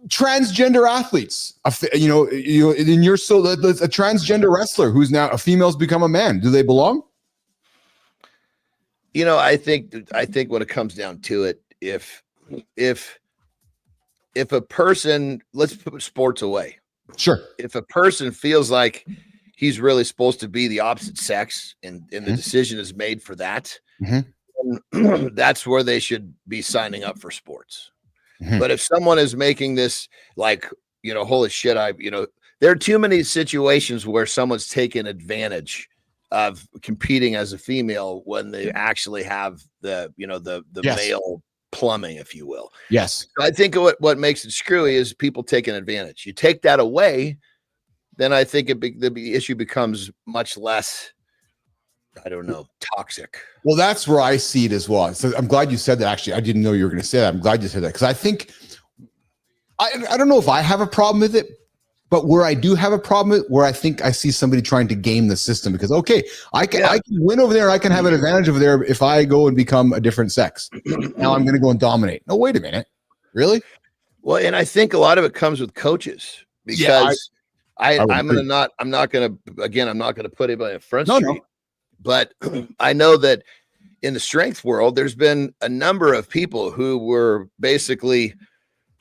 transgender athletes, a transgender wrestler who's now a female's become a man. Do they belong? You know, I think when it comes down to it, if a person, let's put sports away. Sure. If a person feels like he's really supposed to be the opposite sex and the decision is made for that, that's where they should be signing up for sports. But if someone is making this like, holy shit, there are too many situations where someone's taking advantage of competing as a female when they actually have the male plumbing, if you will. Yes. So I think what makes it screwy is people taking advantage. You take that away, then I think the issue becomes much less, I don't know, toxic. Well, that's where I see it as well. So I'm glad you said that. Actually, I didn't know you were going to say that. I'm glad you said that because I think I don't know if I have a problem with it, but where I do have a problem with, where I think I see somebody trying to game the system because I can win over there. I can have an advantage over there if I go and become a different sex. Now I'm going to go and dominate. No, wait a minute, really? Well, and I think a lot of it comes with coaches because I'm not going to put anybody in front street. No. But I know that in the strength world, there's been a number of people who were basically,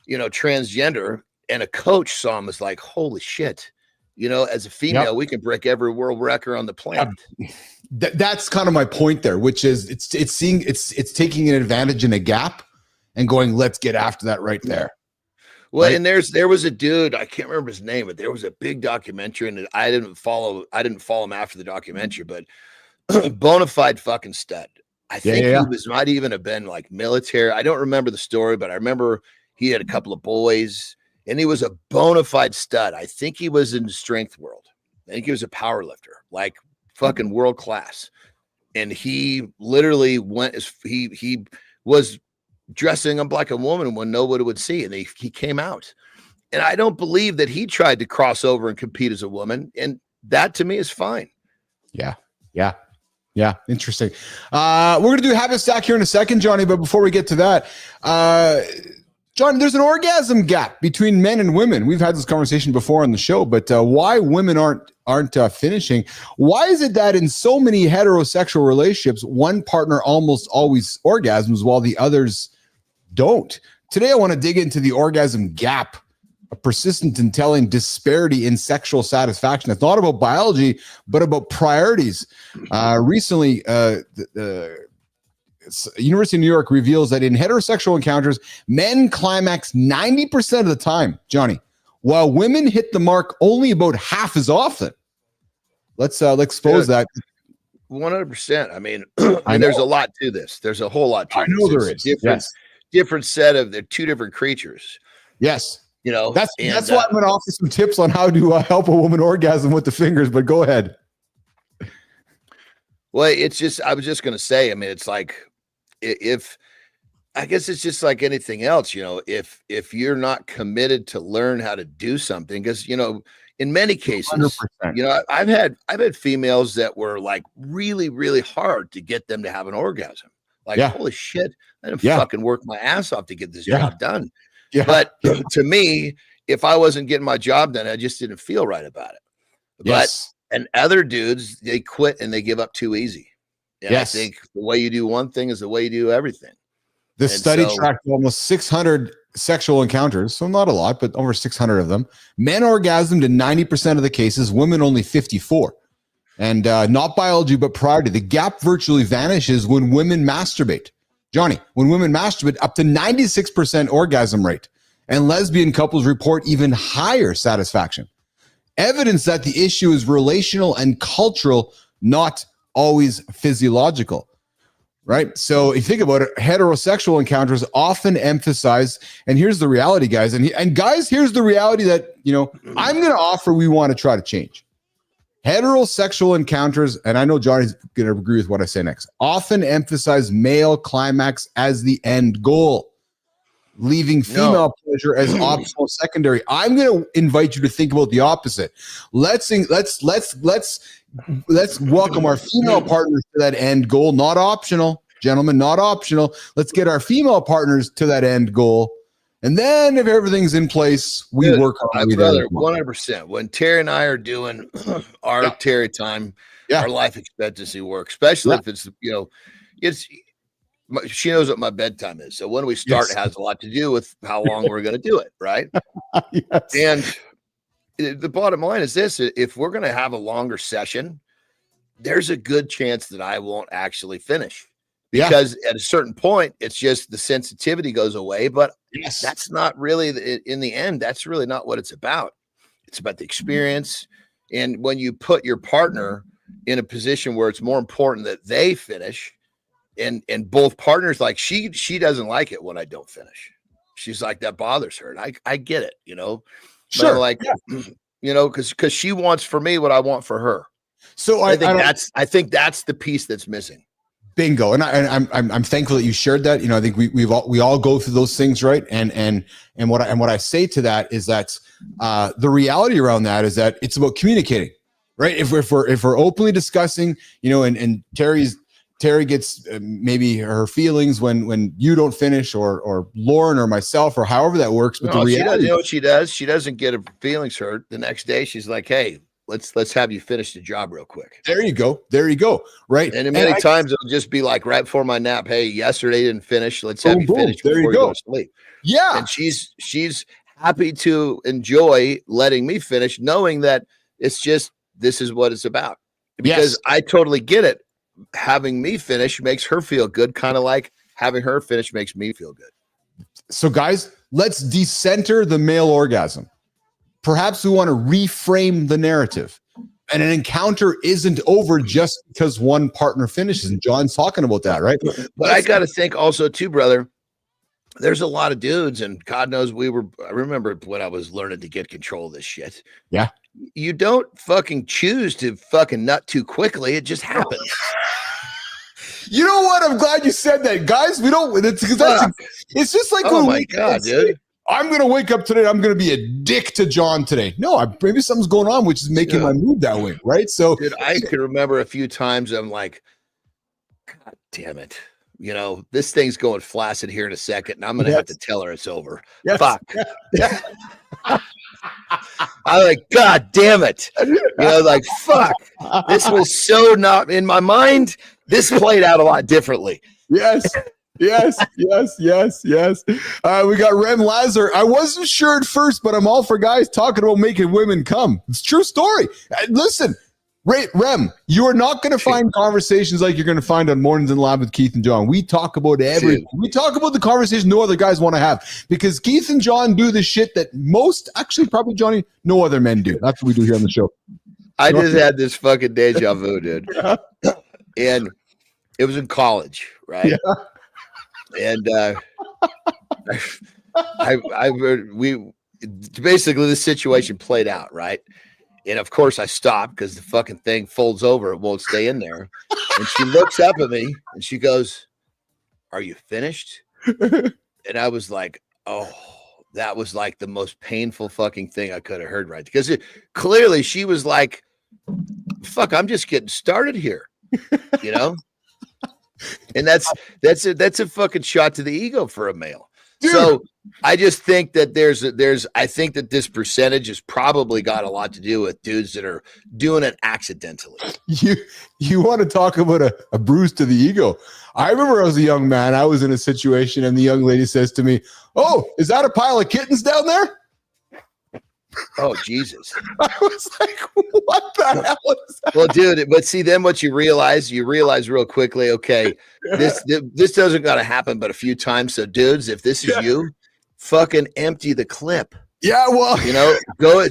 transgender, and a coach saw them as like, holy shit, as a female, we can break every world record on the planet. That's kind of my point there, which is it's taking an advantage in a gap and going, let's get after that right there. Well, right? And there was a dude, I can't remember his name, but there was a big documentary, and I didn't follow him after the documentary, but bona fide fucking stud. I think he might even have been like military. I don't remember the story, but I remember he had a couple of boys and he was a bona fide stud. I think he was in the strength world. I think he was a power lifter, like fucking world class. And he literally he was dressing up like a woman when nobody would see. And he came out. And I don't believe that he tried to cross over and compete as a woman. And that to me is fine. Yeah. Interesting. We're going to do habit stack here in a second, Johnny. But before we get to that, John, there's an orgasm gap between men and women. We've had this conversation before on the show, but why women aren't finishing? Why is it that in so many heterosexual relationships, one partner almost always orgasms while the others don't? Today, I want to dig into the orgasm gap, a persistent and telling disparity in sexual satisfaction. It's not about biology, but about priorities. Recently, the University of New York reveals that in heterosexual encounters, men climax 90% of the time, Johnny, while women hit the mark only about half as often. Let's expose that. 100%. I mean, there's a lot to this. There's a whole lot to this. I know there is. Different set of, they're two different creatures. Yes. That's why I'm going to offer some tips on how to help a woman orgasm with the fingers, but go ahead. Well, I was just going to say, I mean, it's like, I guess it's just like anything else, if you're not committed to learn how to do something, because, in many cases, 100%. I've had females that were like really, really hard to get them to have an orgasm. Like, holy shit, I didn't fucking work my ass off to get this job done. Yeah. But to me, if I wasn't getting my job done, I just didn't feel right about it. Yes. And other dudes, they quit and they give up too easy. And I think the way you do one thing is the way you do everything. The study tracked almost 600 sexual encounters, so not a lot, but over 600 of them. Men orgasmed in 90% of the cases, women only 54. And not biology, but priority. The gap virtually vanishes when women masturbate. Johnny, when women masturbate, up to 96% orgasm rate. And lesbian couples report even higher satisfaction. Evidence that the issue is relational and cultural, not always physiological. Right? So if you think about it, heterosexual encounters often emphasize, and here's the reality, guys, and guys, here's the reality that, I'm going to offer we want to try to change. Heterosexual encounters, and I know Johnny's going to agree with what I say next, often emphasize male climax as the end goal, leaving female pleasure as optional secondary. I'm going to invite you to think about the opposite. Let's welcome our female partners to that end goal, not optional, gentlemen, not optional. Let's get our female partners to that end goal. And then if everything's in place, we work on it. Brother, 100%. When Terry and I are doing our Terry time, our life expectancy work, especially if it's, she knows what my bedtime is. So when we start, it has a lot to do with how long we're going to do it. Right. And the bottom line is this: if we're going to have a longer session, there's a good chance that I won't actually finish, because at a certain point, it's just the sensitivity goes away. But that's not really in the end. That's really not what it's about. It's about the experience. And when you put your partner in a position where it's more important that they finish, and both partners, like she doesn't like it when I don't finish. She's like, that bothers her. And I get it, Sure. Because she wants for me what I want for her. So I think that's the piece that's missing. Bingo. And I'm thankful that you shared that. I think we all go through those things, right? And what I say to that is that the reality around that is that it's about communicating, right? If we're openly discussing, and Terry gets maybe her feelings when you don't finish, or Lauren or myself, or however that works. But the reality, you know what she does? She doesn't get her feelings hurt. The next day, she's like, "Hey, let's have you finish the job real quick." There you go. Right. And many times it'll just be like right before my nap, "Hey, yesterday didn't finish. Let's have you finish before you go to sleep." Yeah. And she's happy to enjoy letting me finish, knowing that it's just, this is what it's about. Because I totally get it. Having me finish makes her feel good, kind of like having her finish makes me feel good. So guys, let's decenter the male orgasm. Perhaps we want to reframe the narrative. And an encounter isn't over just because one partner finishes. And John's talking about that, right? But I got to think also too, brother, there's a lot of dudes, and God knows I remember when I was learning to get control of this shit. Yeah. You don't fucking choose to fucking nut too quickly. It just happens. You know what? I'm glad you said that, guys. We don't. It's just like, oh my God, dude. I'm gonna wake up today. I'm gonna be a dick to John today. No, maybe something's going on, which is making my mood that way, right? So, dude, I can remember a few times I'm like, God damn it. This thing's going flaccid here in a second, and I'm gonna have to tell her it's over. Yes. Fuck. I'm like, God damn it. Like, fuck. This was so not in my mind. This played out a lot differently. Yes. We got Rem Lazar. I wasn't sure at first, but I'm all for guys talking about making women come. It's a true story. Listen, Rem, you are not going to find conversations like you're going to find on Mornings in Lab with Keith and John. We talk about everything. We talk about the conversation no other guys want to have, because Keith and John do the shit that most, actually probably Johnny, no other men do. That's what we do here on the show. I just had this fucking deja vu, dude. And it was in college, right? Yeah. And we basically, this situation played out, right? And of course I stopped because the fucking thing folds over. It won't stay in there. And she looks up at me and she goes, "Are you finished?" And I was like, oh, that was like the most painful fucking thing I could have heard, right? Because clearly she was like, fuck, I'm just getting started here, And that's a fucking shot to the ego for a male. So I just think that I think that this percentage has probably got a lot to do with dudes that are doing it accidentally. You want to talk about a bruise to the ego? I remember I was a young man. I was in a situation and the young lady says to me, "Oh, is that a pile of kittens down there?" Oh, Jesus. I was like, what the hell is that? Well, dude, but see, then what you realize real quickly, okay, this doesn't got to happen but a few times. So, dudes, if this is you, fucking empty the clip. Yeah, well,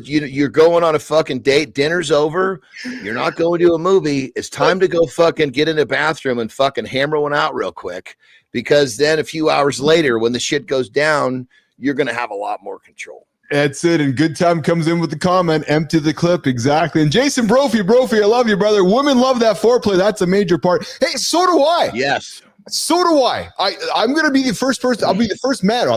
you're going on a fucking date. Dinner's over. You're not going to a movie. It's time to go fucking get in the bathroom and fucking hammer one out real quick. Because then a few hours later, when the shit goes down, you're going to have a lot more control. That's it. And Good Time comes in with the comment, empty the clip. Exactly. And Jason Brophy, I love you, brother. Women love that foreplay. That's a major part. Hey, so do I. Yes. So do I. I'm going to be the first person. I'll be the first man.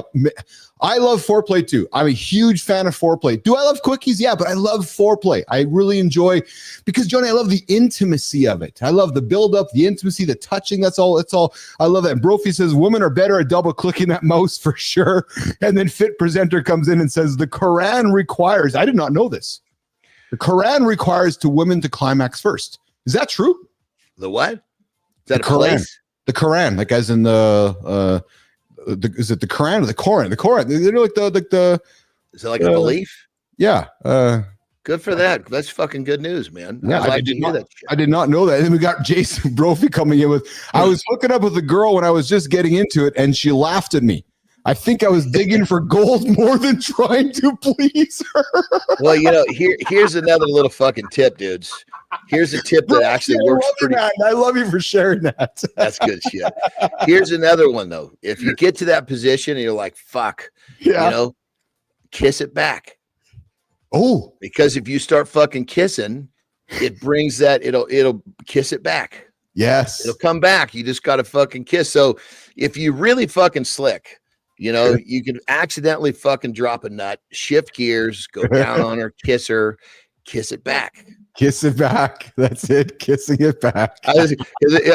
I love foreplay too. I'm a huge fan of foreplay. Do I love quickies? Yeah, but I love foreplay. I really enjoy, because Johnny, I love the intimacy of it. I love the build up, the intimacy, the touching. That's all. I love that. And Brophy says women are better at double clicking that mouse for sure. And then Fit Presenter comes in and says the Quran requires. I did not know this. The Quran requires to women to climax first. Is that true? The what? Is that the a place? The Quran, like as in is it the Quran or the Koran? The Koran. They're like the. Is it like a belief? Yeah. Good for that. That's fucking good news, man. Yeah, I did not know that. And then we got Jason Brophy coming in with, I was hooking up with a girl when I was just getting into it, and she laughed at me. I think I was digging for gold more than trying to please her. Well, here's another little fucking tip, dudes. Here's a tip that actually works pretty. I love you for sharing that. That's good shit. Here's another one though. If you get to that position and you're like, fuck, kiss it back. Oh, because if you start fucking kissing, it brings that, it'll kiss it back. Yes. It'll come back. You just got to fucking kiss. So if you really fucking slick, you can accidentally fucking drop a nut, shift gears, go down on her, kiss it back. Kiss it back. That's it. Kissing it back.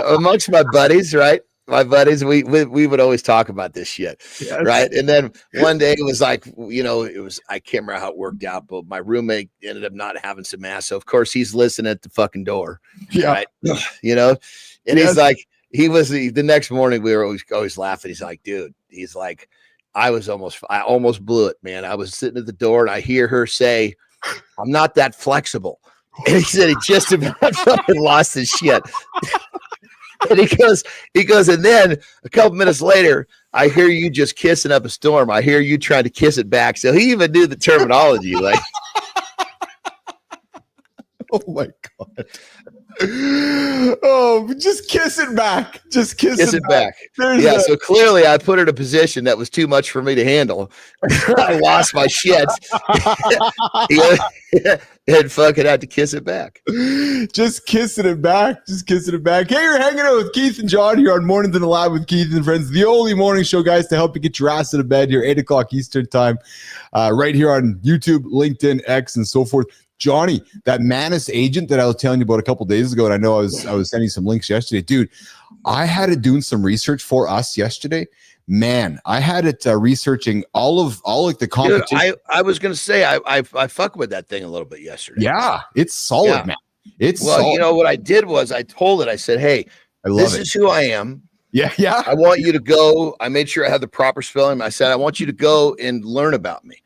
Amongst my buddies, right? My buddies, we would always talk about this shit, right? And then one day it was like, I can't remember how it worked out, but my roommate ended up not having some ass. So of course he's listening at the fucking door, right? And he's like, the next morning we were always laughing. He's like, dude, I almost blew it, man. I was sitting at the door and I hear her say, I'm not that flexible. And he said he just about fucking lost his shit. And he goes, and then a couple minutes later, I hear you just kissing up a storm. I hear you trying to kiss it back. So he even knew the terminology. Like, oh my God. Oh, just kiss it back. Just kiss it back. So clearly I put her in a position that was too much for me to handle. I lost my shit. And fucking had to kiss it back. Just kissing it back. Just kissing it back. Hey, you're hanging out with Keith and John here on Mornings in the Lab with Keith and Friends, the only morning show, guys, to help you get your ass out of bed here, 8 o'clock Eastern time, right here on YouTube, LinkedIn, X, and so forth. Johnny, that Manus agent that I was telling you about a couple days ago, and I know I was sending some links yesterday, dude. I had it doing some research for us yesterday. Man, I had it researching all like the competition. Dude, I was gonna say I fuck with that thing a little bit yesterday. Yeah, it's solid, man. It's solid. What I did was I told it. I said, hey, this is who I am. Yeah. I want you to go. I made sure I had the proper spelling. I said, I want you to go and learn about me.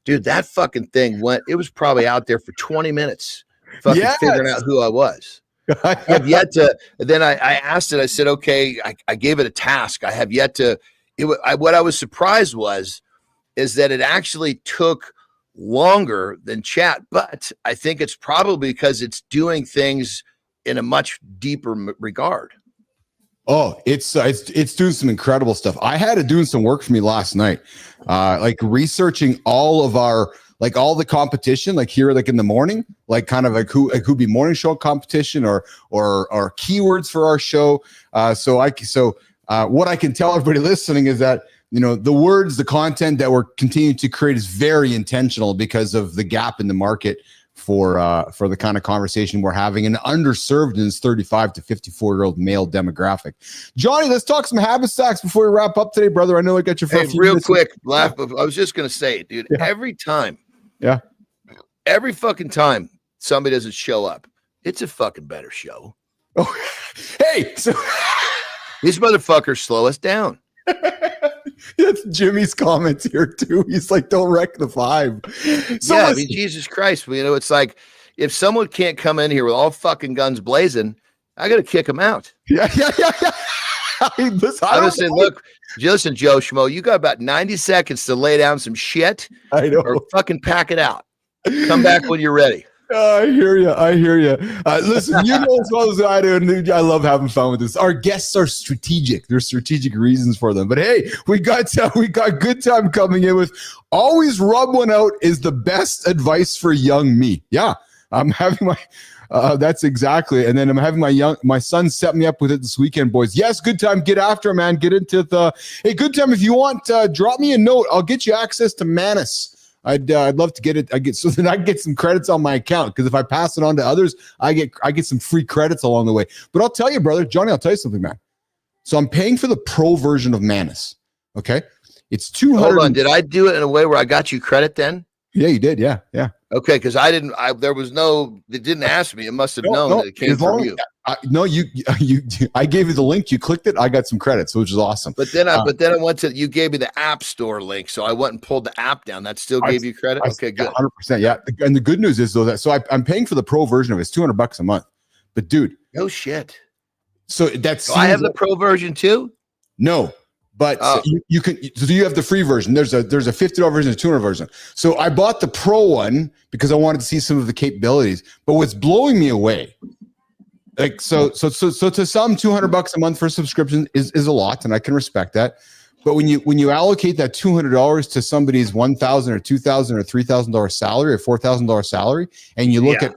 Dude, that fucking thing it was probably out there for 20 minutes fucking figuring out who I was. I have yet to, then I asked it, I said, okay, I gave it a task. I have yet to, what I was surprised is that it actually took longer than chat, but I think it's probably because it's doing things in a much deeper regard. Oh, it's doing some incredible stuff. I had it doing some work for me last night, like researching all of our, like all the competition, like here, like in the morning, like kind of like who be morning show competition or keywords for our show. So what I can tell everybody listening is that, the words, the content that we're continuing to create is very intentional because of the gap in the market for the kind of conversation we're having, and underserved in this 35 to 54-year-old male demographic. Johnny, let's talk some habit stacks before we wrap up today, brother. I know I got you for a few real minutes. quick. I was just going to say, dude, every fucking time somebody doesn't show up, it's a fucking better show. Oh, hey, so these motherfuckers slow us down. That's Jimmy's comments here too. He's like, don't wreck the vibe. So yeah, I mean, Jesus Christ. You know, it's like if someone can't come in here with all fucking guns blazing, I got to kick them out. Yeah. I'm gonna say, look, listen, Joe Schmo, you got about 90 seconds to lay down some shit. I know. Or fucking pack it out. Come back when you're ready. I hear you. Listen, you know as well as I do, and I love having fun with this. Our guests are strategic. There's strategic reasons for them. But hey, we got good time coming in with always rub one out is the best advice for young me. Yeah, I'm having my. That's exactly. And then I'm having my son set me up with it this weekend, boys. Yes, good time. Get after it, man. Get into the. Hey, good time. If you want, drop me a note. I'll get you access to Manus. I'd love to get it. So then I get some credits on my account, because if I pass it on to others, I get some free credits along the way. But I'll tell you, brother, Johnny, I'll tell you something, man. So I'm paying for the pro version of Manus. Okay, it's 200. Hold on, did I do it in a way where I got you credit then? Yeah, you did. Yeah. Okay, because I didn't. There was no. It didn't ask me. It must have known that it came from you. I gave you the link. You clicked it. I got some credits, which is awesome. But then I went to. You gave me the App Store link, so I went and pulled the app down. That still gave you credit. Okay, good. 100%. Yeah, and the good news is though that I'm paying for the pro version of it. It's $200 a month. But dude, no shit. So that's. I have the pro version too. No. But you can. So you have the free version. There's a $50 version, a $200 version. So I bought the pro one because I wanted to see some of the capabilities. But what's blowing me away, like so to some $200 a month for a subscription is a lot, and I can respect that. But when you allocate that $200 to somebody's $1,000 or $2,000 or $3,000 salary or $4,000 salary, and you look at,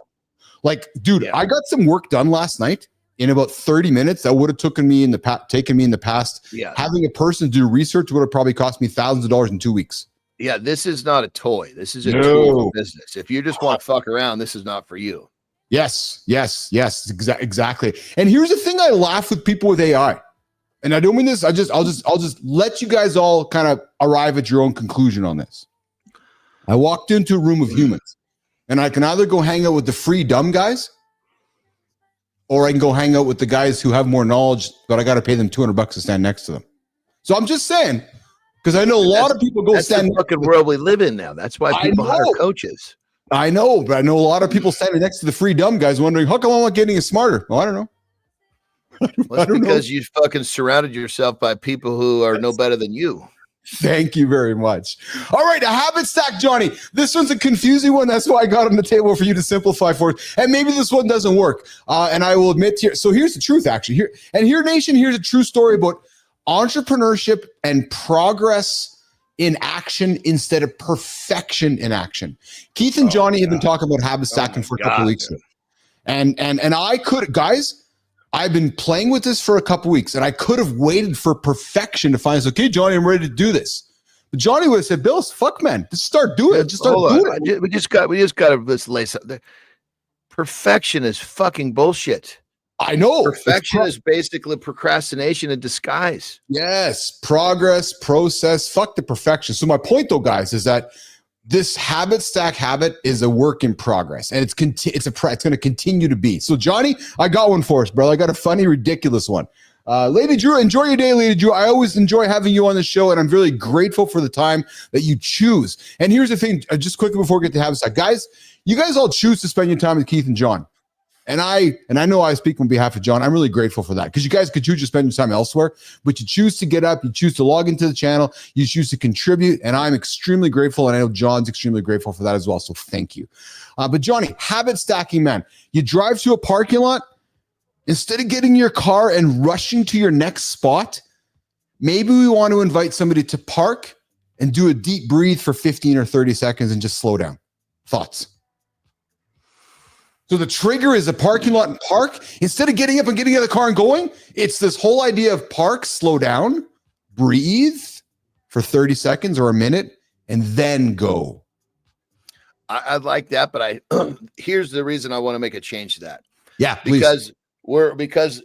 like, dude, I got some work done last night. In about 30 minutes, that would have taken me in the past. Yeah. Having a person do research would have probably cost me thousands of dollars in 2 weeks. Yeah, this is not a toy. This is a tool for business. If you just want to fuck around, this is not for you. Yes, exactly. And here's the thing: I laugh with people with AI, and I don't mean this. I'll just let you guys all kind of arrive at your own conclusion on this. I walked into a room of humans, and I can either go hang out with the free dumb guys, or I can go hang out with the guys who have more knowledge, but I got to pay them $200 to stand next to them. So I'm just saying, because I know a lot of people go stand. That's the fucking world we live in now. That's why people hire coaches. I know, but I know a lot of people standing next to the free dumb guys wondering, how come I'm not getting smarter? Well, I don't know. Well, because you fucking surrounded yourself by people who are no better than you. Thank you very much. All right, a habit stack, Johnny. This one's a confusing one. That's why I got on the table for you to simplify for it. And maybe this one doesn't work. And I will admit here. So here's the truth, actually. Here Nation, here's a true story about entrepreneurship and progress in action instead of perfection in action. Keith and Johnny have been talking about habit stacking for a couple of weeks now. And I could, guys, I've been playing with this for a couple weeks, and I could have waited for perfection to find, okay, Johnny, I'm ready to do this. But Johnny would have said, Bill, fuck, man, just start doing it. Just start doing it. We just got to let's lay something. Perfection is fucking bullshit. I know. Perfection is basically procrastination in disguise. Yes, progress, process, fuck the perfection. So my point, though, guys, is that this habit stack habit is a work in progress, and it's going to continue to be. So, Johnny, I got one for us, bro. I got a funny, ridiculous one. Lady Drew, enjoy your day, Lady Drew. I always enjoy having you on the show, and I'm really grateful for the time that you choose. And here's the thing, just quickly before we get to habit stack, guys, you guys all choose to spend your time with Keith and John. And I know I speak on behalf of John. I'm really grateful for that, because you guys could choose to spend your time elsewhere, but you choose to get up, you choose to log into the channel, you choose to contribute, and I'm extremely grateful, and I know John's extremely grateful for that as well, so thank you. But Johnny, habit stacking, man. You drive to a parking lot, instead of getting in your car and rushing to your next spot, maybe we want to invite somebody to park and do a deep breathe for 15 or 30 seconds and just slow down. Thoughts? So the trigger is a parking lot and park. Instead of getting up and getting out of the car and going, it's this whole idea of park, slow down, breathe for 30 seconds or a minute, and then go. I'd like that, but here's the reason I want to make a change to that. Yeah, please. Because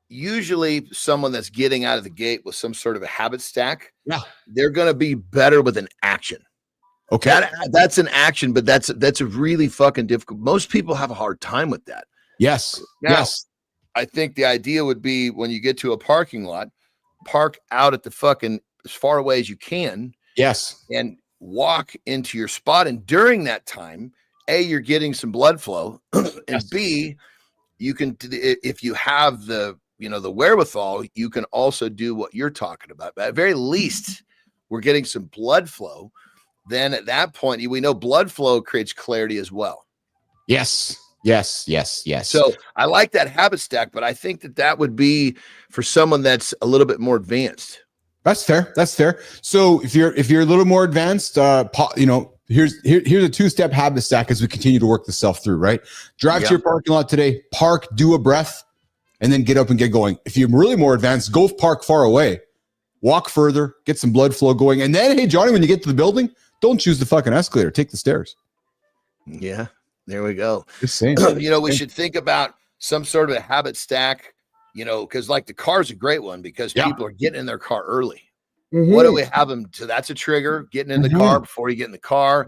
usually someone that's getting out of the gate with some sort of a habit stack, they're going to be better with an action. Okay. That's an action, but that's a really fucking difficult. Most people have a hard time with that. Yes. Now, yes. I think the idea would be when you get to a parking lot, park out at the fucking as far away as you can. Yes. And walk into your spot. And during that time, A, you're getting some blood flow. And B, you can, if you have the wherewithal, you can also do what you're talking about. But at very least, we're getting some blood flow. Then at that point, we know blood flow creates clarity as well. Yes. So I like that habit stack, but I think that would be for someone that's a little bit more advanced. That's fair. So if you're a little more advanced, here's a 2-step habit stack as we continue to work the self through, right? Drive to your parking lot today, park, do a breath, and then get up and get going. If you're really more advanced, go park far away, walk further, get some blood flow going. And then, hey, Johnny, when you get to the building, don't choose the fucking escalator. Take the stairs. Yeah, there we go. Just saying. We should think about some sort of a habit stack, because like the car's a great one because people are getting in their car early. Mm-hmm. What do we have them to? That's a trigger. Getting in the car before you get in the car,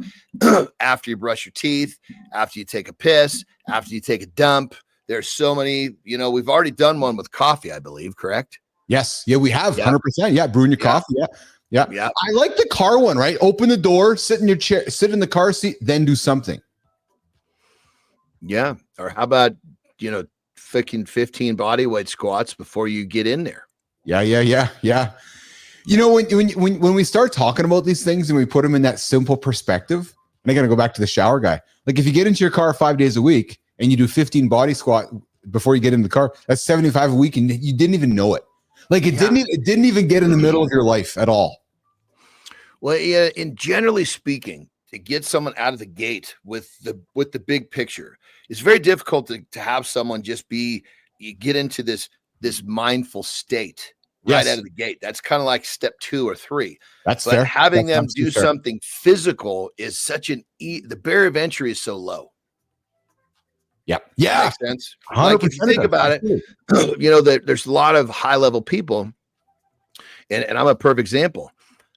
after you brush your teeth, after you take a piss, after you take a dump. There's so many, we've already done one with coffee, I believe, correct? Yes. Yeah, we have 100%. Yeah. Brewing your coffee. Yeah. I like the car one, right? Open the door, sit in your chair, sit in the car seat, then do something. Yeah. Or how about, fucking 15 body weight squats before you get in there. Yeah. When we start talking about these things and we put them in that simple perspective, and I got to go back to the shower guy. Like if you get into your car 5 days a week and you do 15 body squat before you get in the car, that's 75 a week and you didn't even know it. Like it didn't even get in the middle of your life at all. Well, yeah, in generally speaking, to get someone out of the gate with the big picture, it's very difficult to have someone just get into this mindful state right out of the gate. That's kind of like step 2 or 3. But fair. Having them do something physical is such the barrier of entry is so low. Yeah. That makes sense. Like if you think about it, there's a lot of high level people, and I'm a perfect example.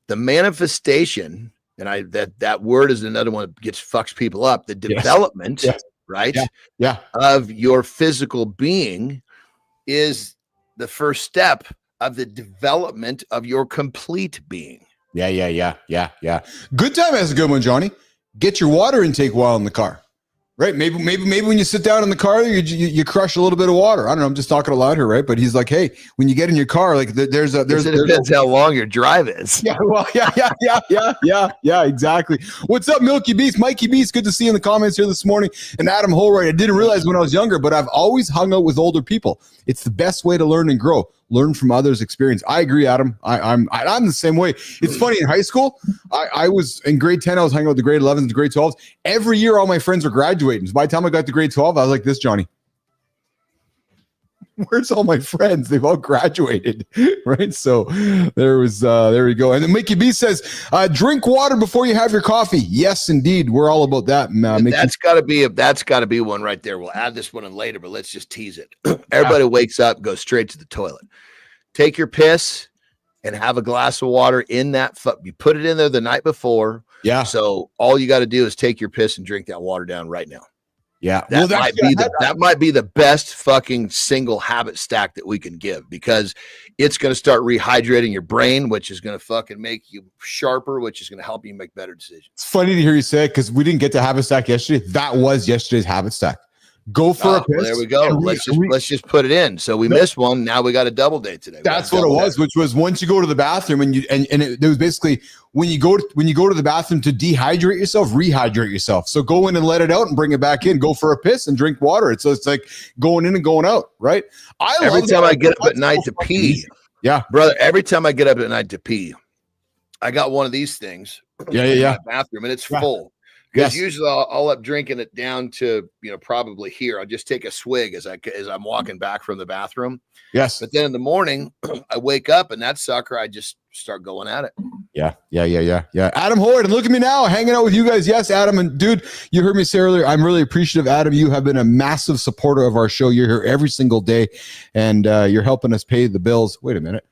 The manifestation, and that word is another one that fucks people up. The development, right? Yeah. Of your physical being is the first step of the development of your complete being. Yeah. Good time has a good one, Johnny. Get your water intake while in the car. Right. Maybe when you sit down in the car, you crush a little bit of water. I don't know. I'm just talking aloud here. Right. But he's like, hey, when you get in your car, like it depends how long your drive is. Yeah. Well, yeah. Exactly. What's up, Milky Beast? Mikey Beast. Good to see you in the comments here this morning. And Adam Holroyd. I didn't realize when I was younger, but I've always hung out with older people. It's the best way to learn and grow. Learn from others' experience. I agree, Adam. I'm the same way. It's funny, in high school, I was in grade 10, I was hanging out with the grade 11s and the grade 12s. Every year, all my friends were graduating. So by the time I got to grade 12, I was like this, Johnny. Where's all my friends? They've all graduated, right? So there we go. And then Mickey B says, drink water before you have your coffee. Yes, indeed. We're all about that. That's gotta be one right there. We'll add this one in later, but let's just tease it. Everybody wakes up, goes straight to the toilet. Take your piss and have a glass of water in that. You put it in there the night before. Yeah. So all you got to do is take your piss and drink that water down right now. Yeah. That might be the best fucking single habit stack that we can give, because it's going to start rehydrating your brain, which is going to fucking make you sharper, which is going to help you make better decisions. It's funny to hear you say it, because we didn't get to habit stack yesterday. That was yesterday's habit stack. Go for a piss. Well, there we go. Let's just put it in. So we missed one. Now we got a double date today. That's what it was, which was once you go to the bathroom and it was basically when you go to the bathroom to dehydrate yourself, rehydrate yourself. So go in and let it out and bring it back in. Go for a piss and drink water. So it's like going in and going out, right? Every time I get up at night to pee. Yeah, brother. Every time I get up at night to pee, I got one of these things. Yeah. In my bathroom, and it's full. Because usually I'll up drinking it down to, probably here. I'll just take a swig as I'm walking back from the bathroom. Yes. But then in the morning, I wake up and that sucker, I just start going at it. Yeah. Adam Hoyt, and look at me now, hanging out with you guys. Yes, Adam, and dude, you heard me say earlier, I'm really appreciative. Adam, you have been a massive supporter of our show. You're here every single day, and you're helping us pay the bills. Wait a minute.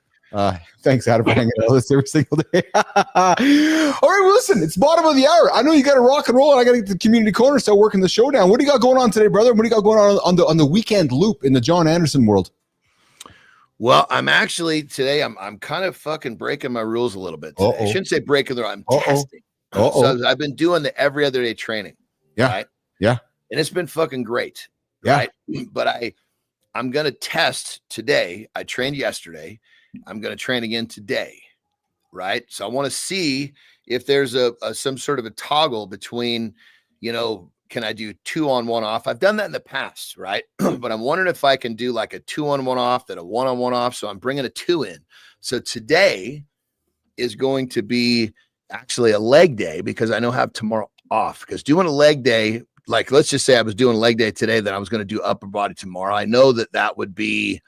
Thanks, Adam, for hanging out with us every single day. All right, well, listen, it's bottom of the hour. I know you got to rock and roll, and I got to get to the community corner, start working the show down. What do you got going on today, brother? What do you got going on the weekend loop in the John Anderson world? Well, I'm actually today. I'm kind of fucking breaking my rules a little bit today. I shouldn't say breaking the rules. I'm testing. So I've been doing the every other day training. Yeah, right? Yeah, and it's been fucking great. Yeah, right? But I'm gonna test today. I trained yesterday. I'm gonna train again today. Right. So I want to see if there's some sort of a toggle between, can I do 2 on 1 off? I've done that in the past, right? But I'm wondering if I can do like a 2 on 1 off, then a 1 on 1 off. So I'm bringing a 2 in. So today is going to be actually a leg day because I know I have tomorrow off. Because doing a leg day, like let's just say I was doing leg day today, then I was going to do upper body tomorrow. I know that would be,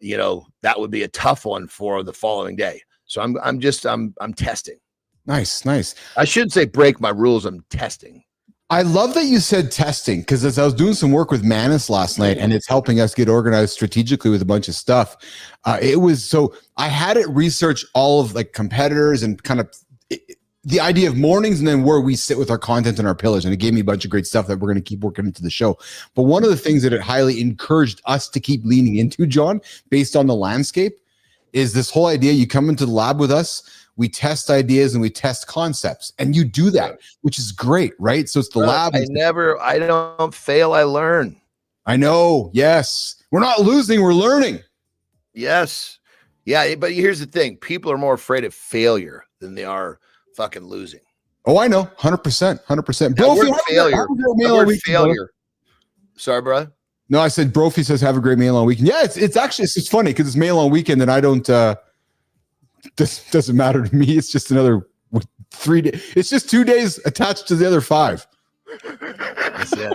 that would be a tough one for the following day. So I'm testing. Nice. I shouldn't say break my rules. I'm testing. I love that you said testing, because as I was doing some work with Manus last night, and it's helping us get organized strategically with a bunch of stuff. I had it research all of like competitors and kind of the idea of mornings and then where we sit with our content and our pillars. And it gave me a bunch of great stuff that we're going to keep working into the show. But one of the things that it highly encouraged us to keep leaning into, John, based on the landscape, is this whole idea. You come into the lab with us, we test ideas and we test concepts, and you do that, which is great, right? So it's the lab. I don't fail, I learn. I know. Yes. We're not losing, we're learning. Yes. Yeah. But here's the thing. People are more afraid of failure than they are fucking losing. Oh, I know. 100%. Bro, failure. Sorry, bro. No, I said Brophy says have a great meal on weekend. Yeah, it's actually it's funny because it's meal on weekend and I don't this doesn't matter to me. It's just another 3 days. It's just 2 days attached to the other 5. That's it.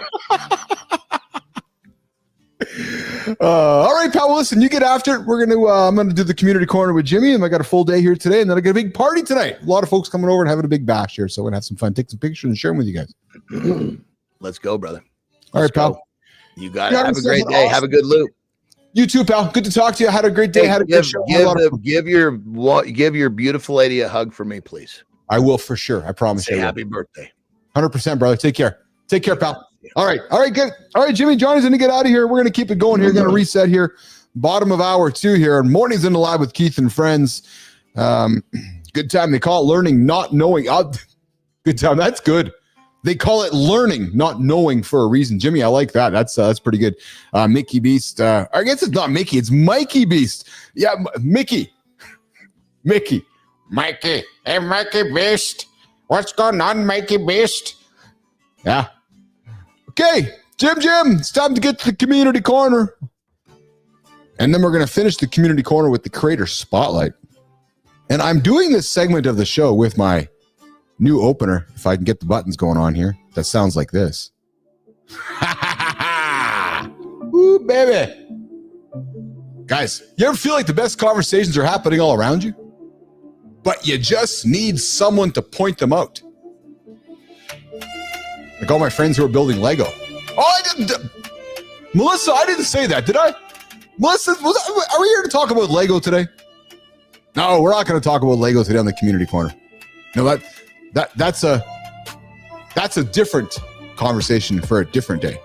All right, pal. Well, listen, you get after it. I'm gonna do the community corner with Jimmy, and I got a full day here today, and then I got a big party tonight. A lot of folks coming over and having a big bash here, so we're gonna have some fun, take some pictures, and share them with you guys. Let's go, brother. All right, pal. You got it. Have a great day. Awesome. Have a good loop. You too, pal. Good to talk to you. Had a great day. Had a good show. Give your beautiful lady a hug for me, please. I will for sure. I promise. Say happy birthday. 100%, brother. Take care. Take care, pal. All right, good. All right, Jimmy, Johnny's gonna get out of here. We're gonna keep it going here. Gonna reset here. Bottom of hour 2 here. Mornings in the Live with Keith and friends. Good time. They call it learning, not knowing. Good time. That's good. They call it learning, not knowing for a reason. Jimmy, I like that. That's pretty good. Mickey Beast. I guess it's not Mickey. It's Mikey Beast. Yeah, Mickey. Hey, Mikey Beast. What's going on, Mikey Beast? Yeah. Okay, Jim, it's time to get to the community corner. And then we're going to finish the community corner with the creator spotlight. And I'm doing this segment of the show with my new opener, if I can get the buttons going on here. That sounds like this. Ooh, baby. Guys, you ever feel like the best conversations are happening all around you? But you just need someone to point them out. Like all my friends who are building Lego. Oh, I didn't. Melissa, I didn't say that, did I? Melissa, are we here to talk about Lego today? No, we're not going to talk about Lego today on the community corner. No, that's a different conversation for a different day.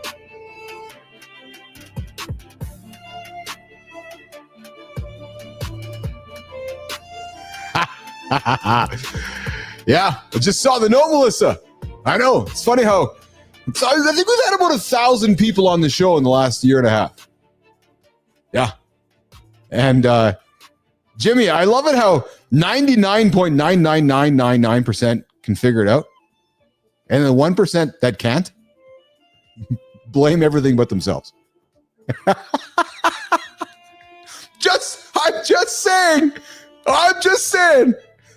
Yeah, I just saw the note, Melissa. I know. It's funny how I think we've had about 1,000 people on the show in the last year and a half. Yeah. And Jimmy, I love it how 99.99999% can figure it out. And the 1% that can't blame everything but themselves. I'm just saying.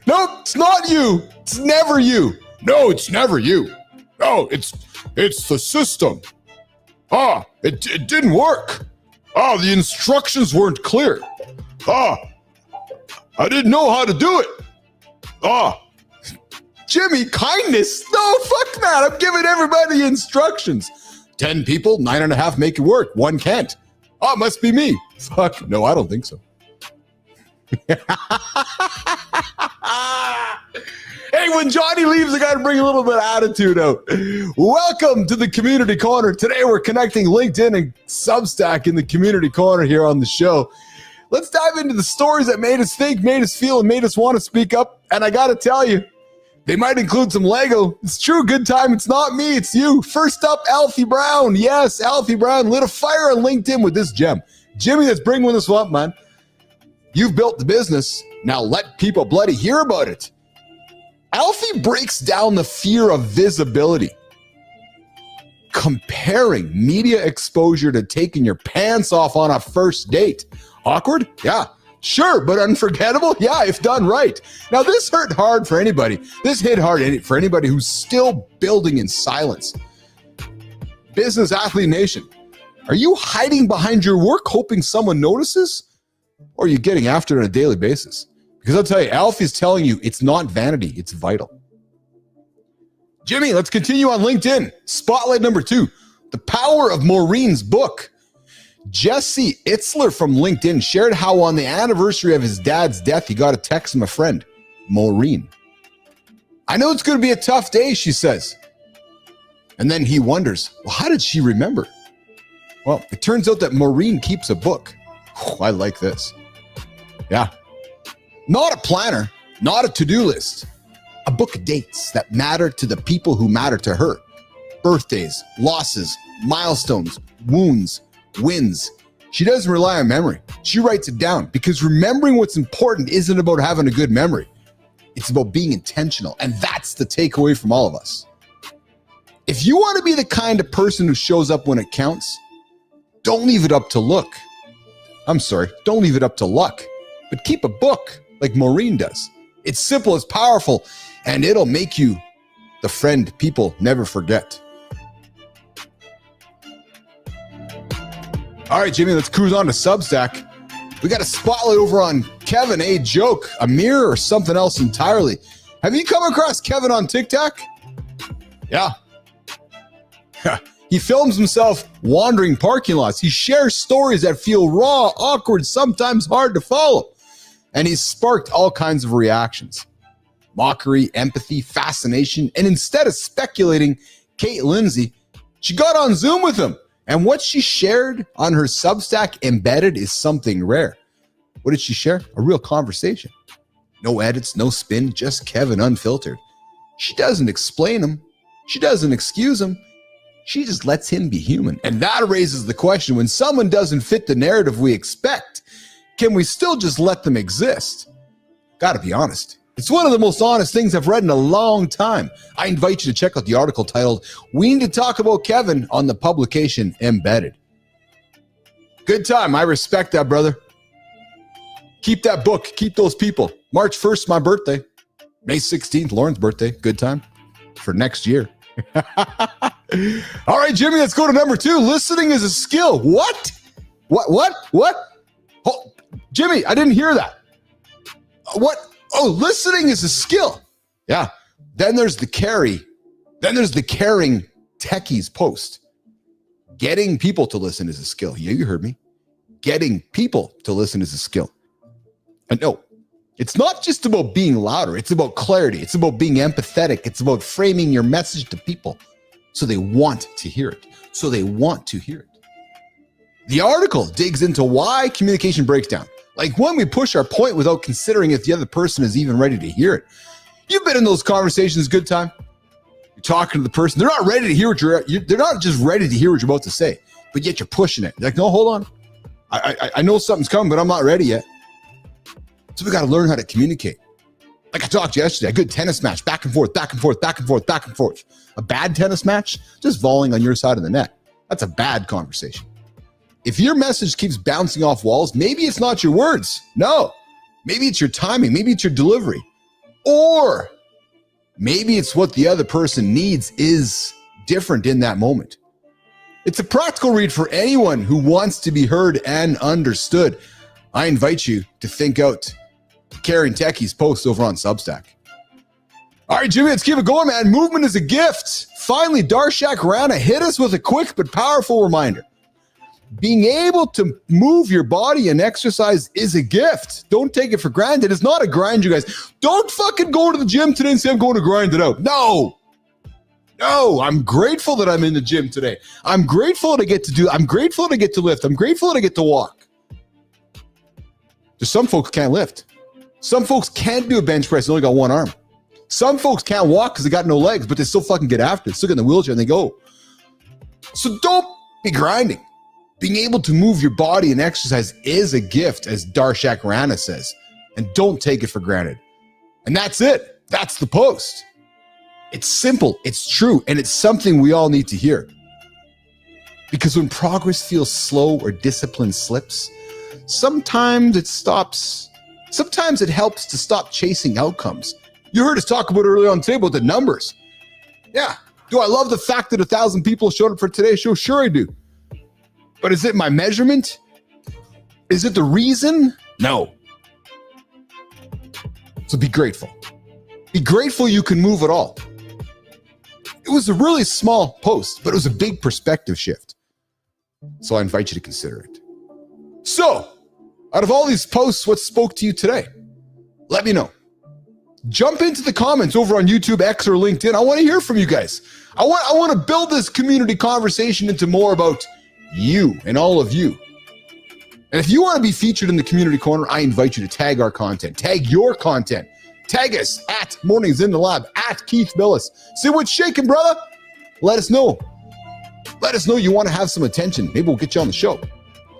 No, it's not you. It's never you. No, it's never you. No, it's the system. It didn't work. The instructions weren't clear. I didn't know how to do it. Oh, Jimmy, kindness? No, fuck that. I'm giving everybody instructions. 10 people, 9.5 make it work. 1 can't. Oh, it must be me. Fuck. No, I don't think so. Hey, when Johnny leaves, I got to bring a little bit of attitude out. Welcome to the Community Corner. Today, we're connecting LinkedIn and Substack in the Community Corner here on the show. Let's dive into the stories that made us think, made us feel, and made us want to speak up. And I got to tell you, they might include some Lego. It's true, good time. It's not me, it's you. First up, Alfie Brown. Yes, Alfie Brown lit a fire on LinkedIn with this gem. Jimmy, let's bring this up, man. You've built the business. Now let people bloody hear about it. Alfie breaks down the fear of visibility, comparing media exposure to taking your pants off on a first date. Awkward? Yeah. Sure, but unforgettable? Yeah, if done right. Now, this hurt hard for anybody. This hit hard for anybody who's still building in silence. Business Athlete Nation, are you hiding behind your work hoping someone notices? Or are you getting after it on a daily basis? Because I'll tell you, Alfie's telling you it's not vanity, it's vital. Jimmy, let's continue on LinkedIn. Spotlight number 2, the power of Maureen's book. Jesse Itzler from LinkedIn shared how on the anniversary of his dad's death, he got a text from a friend, Maureen. I know it's going to be a tough day, she says. And then he wonders, well, how did she remember? Well, it turns out that Maureen keeps a book. Oh, I like this. Yeah. Not a planner, not a to-do list. A book of dates that matter to the people who matter to her. Birthdays, losses, milestones, wounds, wins. She doesn't rely on memory. She writes it down because remembering what's important isn't about having a good memory. It's about being intentional. And that's the takeaway from all of us. If you want to be the kind of person who shows up when it counts, don't leave it up to luck. Don't leave it up to luck, but keep a book like Maureen does. It's simple, it's powerful, and it'll make you the friend people never forget. All right, Jimmy, let's cruise on to Substack. We got a spotlight over on Kevin, a joke, a mirror, or something else entirely. Have you come across Kevin on TikTok? Yeah. He films himself wandering parking lots. He shares stories that feel raw, awkward, sometimes hard to follow. And he's sparked all kinds of reactions. Mockery, empathy, fascination. And instead of speculating, Kate Lindsay, she got on Zoom with him. And what she shared on her Substack embedded is something rare. What did she share? A real conversation. No edits, no spin, just Kevin unfiltered. She doesn't explain him. She doesn't excuse him. She just lets him be human. And that raises the question, when someone doesn't fit the narrative we expect, can we still just let them exist? Gotta be honest. It's one of the most honest things I've read in a long time. I invite you to check out the article titled, "We Need to Talk About Kevin" on the publication Embedded. Good time. I respect that, brother. Keep that book. Keep those people. March 1st, my birthday. May 16th, Lauren's birthday. Good time for next year. All right, Jimmy, let's go to number 2. Listening is a skill. What? Oh, Jimmy, I didn't hear that. What? Oh, listening is a skill. Yeah. Then there's the caring techies post. Getting people to listen is a skill. Yeah, you heard me. Getting people to listen is a skill. And no, it's not just about being louder. It's about clarity. It's about being empathetic. It's about framing your message to people so they want to hear it. The article digs into why communication breaks down. Like when we push our point without considering if the other person is even ready to hear it. You've been in those conversations, good time. You're talking to the person. They're not ready to hear they're not just ready to hear what you're about to say, but yet you're pushing it. You're like, no, hold on. I know something's coming, but I'm not ready yet. So we got to learn how to communicate. Like I talked yesterday, a good tennis match, back and forth, back and forth, back and forth, back and forth. A bad tennis match, just volleying on your side of the net. That's a bad conversation. If your message keeps bouncing off walls, maybe it's not your words. No, maybe it's your timing. Maybe it's your delivery. Or maybe it's what the other person needs is different in that moment. It's a practical read for anyone who wants to be heard and understood. I invite you to think out Karen Techie's post over on Substack. All right, Jimmy, let's keep it going, man. Movement is a gift. Finally, Darshak Rana hit us with a quick but powerful reminder. Being able to move your body and exercise is a gift. Don't take it for granted. It's not a grind, you guys. Don't fucking go to the gym today and say, I'm going to grind it out. No, I'm grateful that I'm in the gym today. I'm grateful to get to lift. I'm grateful to get to walk. Just some folks can't lift. Some folks can't do a bench press. They only got one arm. Some folks can't walk because they got no legs, but they still fucking get after it. Still get in the wheelchair and they go. So don't be grinding. Being able to move your body and exercise is a gift, as Darshak Rana says, and don't take it for granted. And that's it. That's the post. It's simple, it's true, and it's something we all need to hear. Because when progress feels slow or discipline slips, sometimes it stops. Sometimes it helps to stop chasing outcomes. You heard us talk about earlier on today about the numbers. Yeah. Do I love the fact that 1,000 people showed up for today's show? Sure I do. But is it my measurement? Is it the reason? No. So be grateful. Be grateful you can move at all. It was a really small post, but it was a big perspective shift. So I invite you to consider it. So, out of all these posts, what spoke to you today? Let me know. Jump into the comments over on YouTube, X, or LinkedIn. I want to hear from you guys. I want to build this community conversation into more about you and all of you. And if you want to be featured in the community corner, I invite you to tag our content. Tag your content. Tag us at Mornings in the Lab, at Keith Billis. See what's shaking, brother? Let us know. Let us know you want to have some attention. Maybe we'll get you on the show.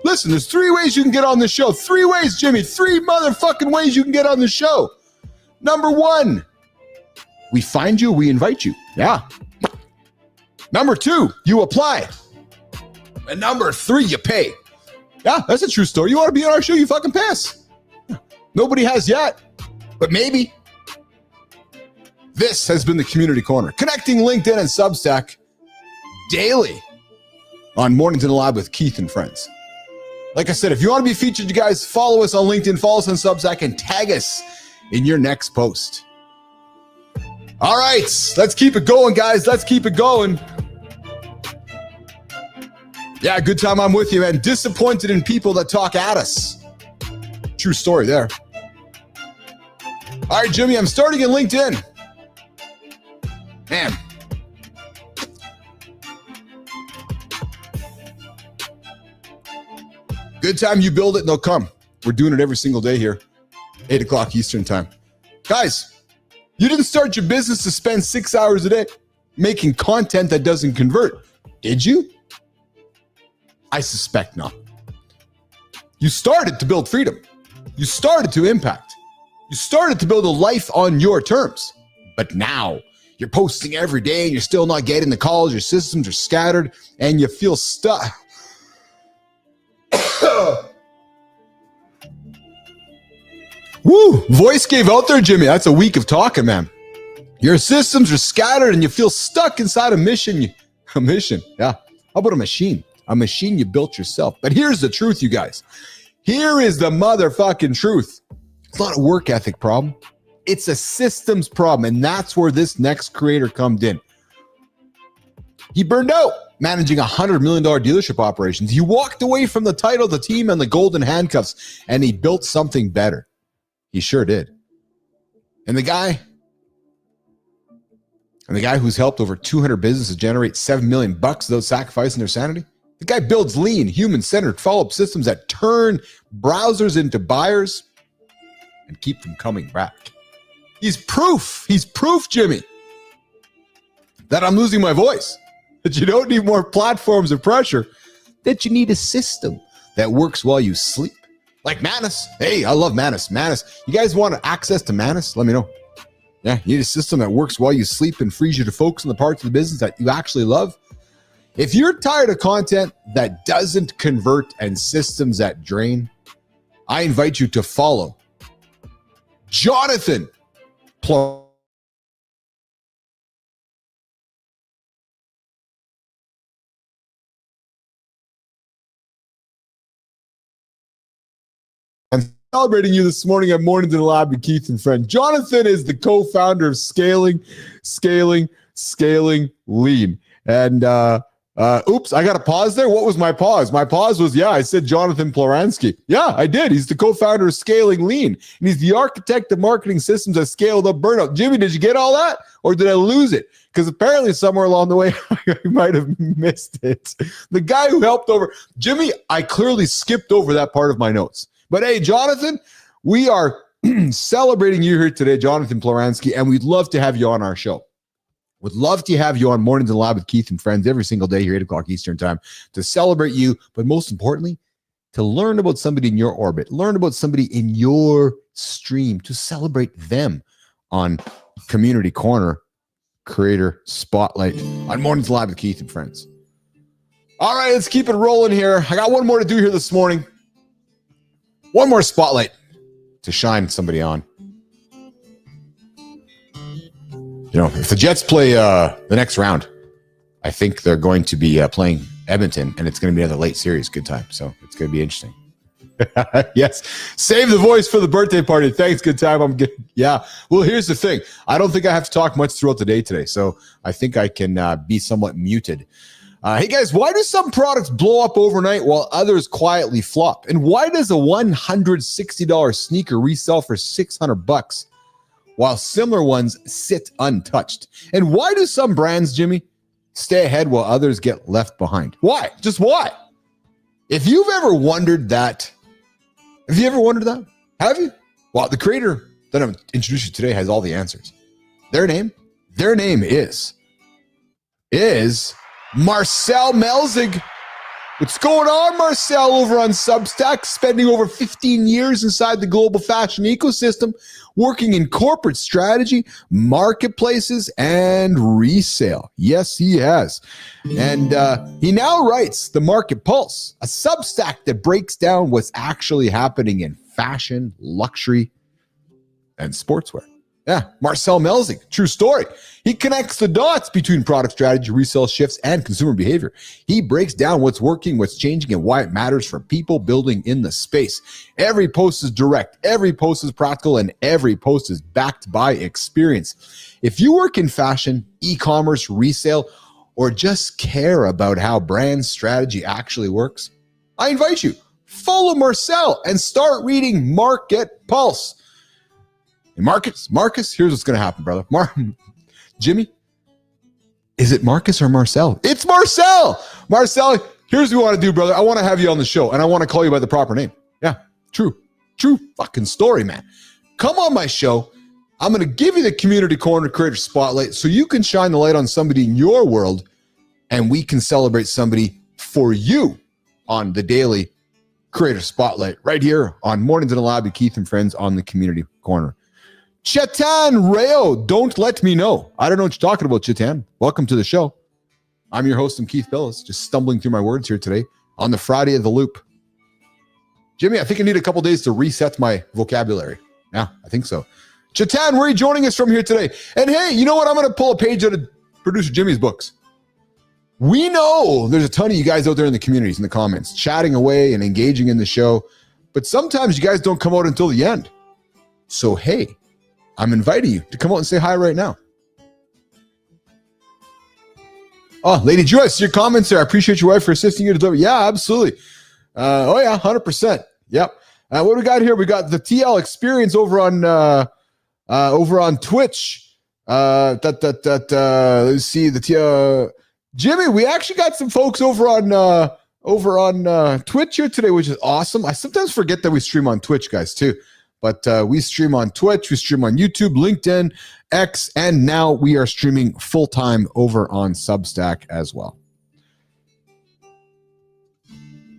Listen, there's 3 ways you can get on the show. 3 ways, Jimmy. 3 motherfucking ways you can get on the show. Number 1, we find you, we invite you. Yeah. Number 2, you apply. And number 3, you pay. Yeah, that's a true story. You want to be on our show, you fucking pay us. Nobody has yet, but maybe. This has been the Community Corner, connecting LinkedIn and Substack daily on Mornings in the Lab with Keith and friends. Like I said, if you want to be featured, you guys, follow us on LinkedIn, follow us on Substack, and tag us in your next post. All right, let's keep it going, guys. Let's keep it going. Yeah, good time. I'm with you, man. Disappointed in people that talk at us. True story there. All right, Jimmy, I'm starting in LinkedIn. Man. Good time you build it, they'll come. We're doing it every single day here. 8 o'clock Eastern time. Guys, you didn't start your business to spend 6 hours a day making content that doesn't convert, did you? I suspect not. You started to build freedom. You started to impact. You started to build a life on your terms. But now you're posting every day and you're still not getting the calls. Your systems are scattered and you feel stuck. Woo! Voice gave out there, Jimmy. That's a week of talking, man. Your systems are scattered and you feel stuck inside a mission. A mission, yeah. How about a machine? A machine you built yourself. But here's the truth, you guys. Here is the motherfucking truth. It's not a work ethic problem. It's a systems problem, and that's where this next creator comes in. He burned out managing $100 million dealership operations. He walked away from the title, the team, and the golden handcuffs, and he built something better. He sure did. And the guy who's helped over 200 businesses generate $7 million without sacrificing their sanity, the guy builds lean, human-centered follow-up systems that turn browsers into buyers and keep them coming back. He's proof, Jimmy, that I'm losing my voice, that you don't need more platforms of pressure, that you need a system that works while you sleep. Like Manus. Hey, I love Manus. Manus, you guys want access to Manus? Let me know. Yeah, you need a system that works while you sleep and frees you to focus on the parts of the business that you actually love. If you're tired of content that doesn't convert and systems that drain, I invite you to follow Jonathan Plum. Celebrating you this morning on Mornings in the Lab with Keith and Friend. Jonathan is the co-founder of Scaling Lean. And oops, I got a pause there. What was my pause? My pause was, I said Jonathan Plaransky. Yeah, I did. He's the co-founder of Scaling Lean. And he's the architect of marketing systems that scaled up burnout. Jimmy, did you get all that? Or did I lose it? Because apparently somewhere along the way, I might have missed it. The guy who helped over, Jimmy, I clearly skipped over that part of my notes. But hey, Jonathan, we are celebrating you here today, Jonathan Plaransky, and we'd love to have you on our show. Would love to have you on Mornings in the Lab with Keith and Friends every single day here, 8 o'clock Eastern time, to celebrate you, but most importantly, to learn about somebody in your orbit, learn about somebody in your stream, to celebrate them on Community Corner, Creator Spotlight, on Mornings in the Lab with Keith and Friends. All right, let's keep it rolling here. I got one more to do here this morning. One more spotlight to shine somebody on. You know, if the Jets play the next round, I think they're going to be playing Edmonton, and it's going to be another late series. Good time. So it's going to be interesting. Yes. Save the voice for the birthday party. Thanks. Good time. I'm good. Yeah. Well, here's the thing. I don't think I have to talk much throughout the day today. So I think I can be somewhat muted. Hey guys, why do some products blow up overnight while others quietly flop? And why does a $160 sneaker resell for $600 while similar ones sit untouched? And why do some brands, Jimmy, stay ahead while others get left behind? Why? Just why? If you've ever wondered that, have you? Well, the creator that I'm introducing you today has all the answers. Their name is Marcel Melzig. What's going on, Marcel, over on Substack, spending over 15 years inside the global fashion ecosystem, working in corporate strategy, marketplaces, and resale. Yes, he has. And he now writes The Market Pulse, a Substack that breaks down what's actually happening in fashion, luxury, and sportswear. Yeah, Marcel Melzig, true story. He connects the dots between product strategy, resale shifts, and consumer behavior. He breaks down what's working, what's changing, and why it matters for people building in the space. Every post is direct, every post is practical, and every post is backed by experience. If you work in fashion, e-commerce, resale, or just care about how brand strategy actually works, I invite you, follow Marcel and start reading Market Pulse. And Marcus, here's what's going to happen, brother. Jimmy, is it Marcus or Marcel? It's Marcel. Marcel, here's what we want to do, brother. I want to have you on the show, and I want to call you by the proper name. Yeah, true fucking story, man. Come on my show. I'm going to give you the Community Corner Creator Spotlight so you can shine the light on somebody in your world, and we can celebrate somebody for you on the daily Creator Spotlight right here on Mornings in the Lab with Keith and Friends on the Community Corner. Chetan Rayo, don't let me know. I don't know what you're talking about, Chetan. Welcome to the show. I'm your host, I'm Keith Billis, just stumbling through my words here today on the Friday of the Loop. Jimmy, I think I need a couple days to reset my vocabulary. Yeah, I think so. Chetan, where are you joining us from here today? And hey, you know what? I'm going to pull a page out of producer Jimmy's books. We know there's a ton of you guys out there in the communities, in the comments, chatting away and engaging in the show, but sometimes you guys don't come out until the end. So hey, I'm inviting you to come out and say hi right now. Oh, Lady Joyce, your comments there. I appreciate your wife for assisting you to deliver. Yeah, absolutely. 100%. Yep. What do we got here? We got the TL experience over on Twitch. Let's see the TL. Jimmy, we actually got some folks over on Twitch here today, which is awesome. I sometimes forget that we stream on Twitch, guys, too. But we stream on Twitch, we stream on YouTube, LinkedIn, X, and now we are streaming full-time over on Substack as well.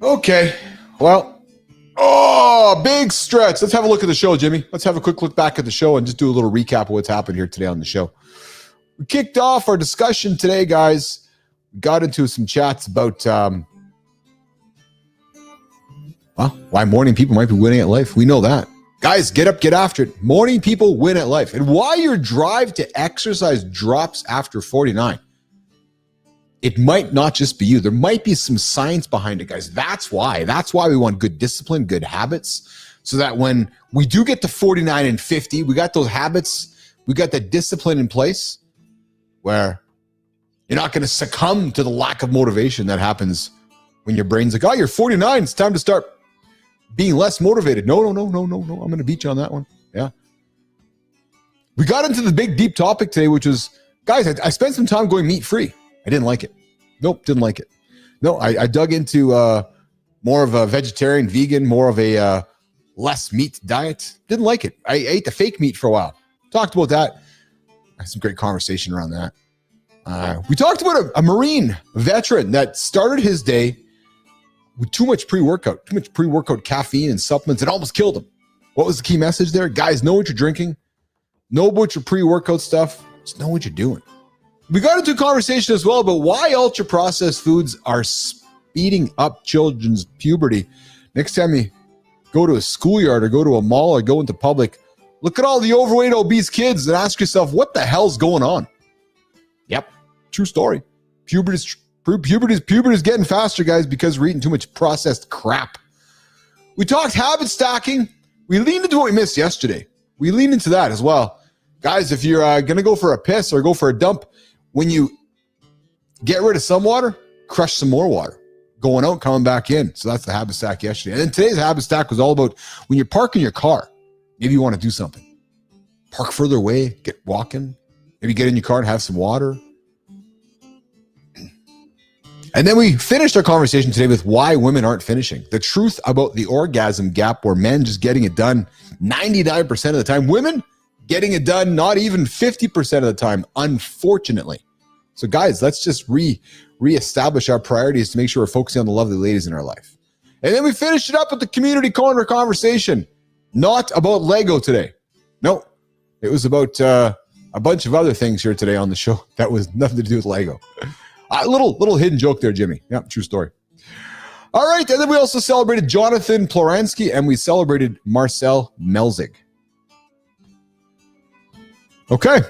Okay, well, big stretch. Let's have a look at the show, Jimmy. Let's have a quick look back at the show and just do a little recap of what's happened here today on the show. We kicked off our discussion today, guys. We got into some chats about why morning people might be winning at life. We know that. Guys, get up, get after it. Morning people win at life. And why your drive to exercise drops after 49. It might not just be you. There might be some science behind it, guys. That's why. That's why we want good discipline, good habits. so that when we do get to 49 and 50, we got those habits, we got that discipline in place where you're not going to succumb to the lack of motivation that happens when your brain's like, oh, you're 49, it's time to start being less motivated. No. I'm going to beat you on that one. Yeah. We got into the big, deep topic today, which was, guys, I spent some time going meat-free. I didn't like it. Nope, didn't like it. No, I dug into more of a vegetarian, vegan, more of a less meat diet. Didn't like it. I ate the fake meat for a while. Talked about that. I had some great conversation around that. We talked about a Marine veteran that started his day with too much pre-workout caffeine and supplements. It almost killed him. What was the key message there? Guys, know what you're drinking. Know about your pre-workout stuff. Just know what you're doing. We got into a conversation as well about why ultra-processed foods are speeding up children's puberty. Next time you go to a schoolyard or go to a mall or go into public, look at all the overweight, obese kids and ask yourself, what the hell's going on? Yep, true story. Puberty's getting faster, guys, because we're eating too much processed crap. We talked habit stacking. We leaned into what we missed yesterday. We leaned into that as well. Guys, if you're going to go for a piss or go for a dump, when you get rid of some water, crush some more water. Going out, coming back in. So that's the habit stack yesterday. And then today's habit stack was all about when you're parking your car, maybe you want to do something. Park further away, get walking, maybe get in your car and have some water. And then we finished our conversation today with why women aren't finishing. The truth about the orgasm gap where men just getting it done 99% of the time. Women getting it done not even 50% of the time, unfortunately. So guys, let's just reestablish our priorities to make sure we're focusing on the lovely ladies in our life. And then we finished it up with the community corner conversation. Not about Lego today. No, it was about a bunch of other things here today on the show that was nothing to do with Lego. A little hidden joke there, Jimmy. Yeah, true story. All right, and then we also celebrated Jonathan Ploransky, and we celebrated Marcel Melzig. Okay.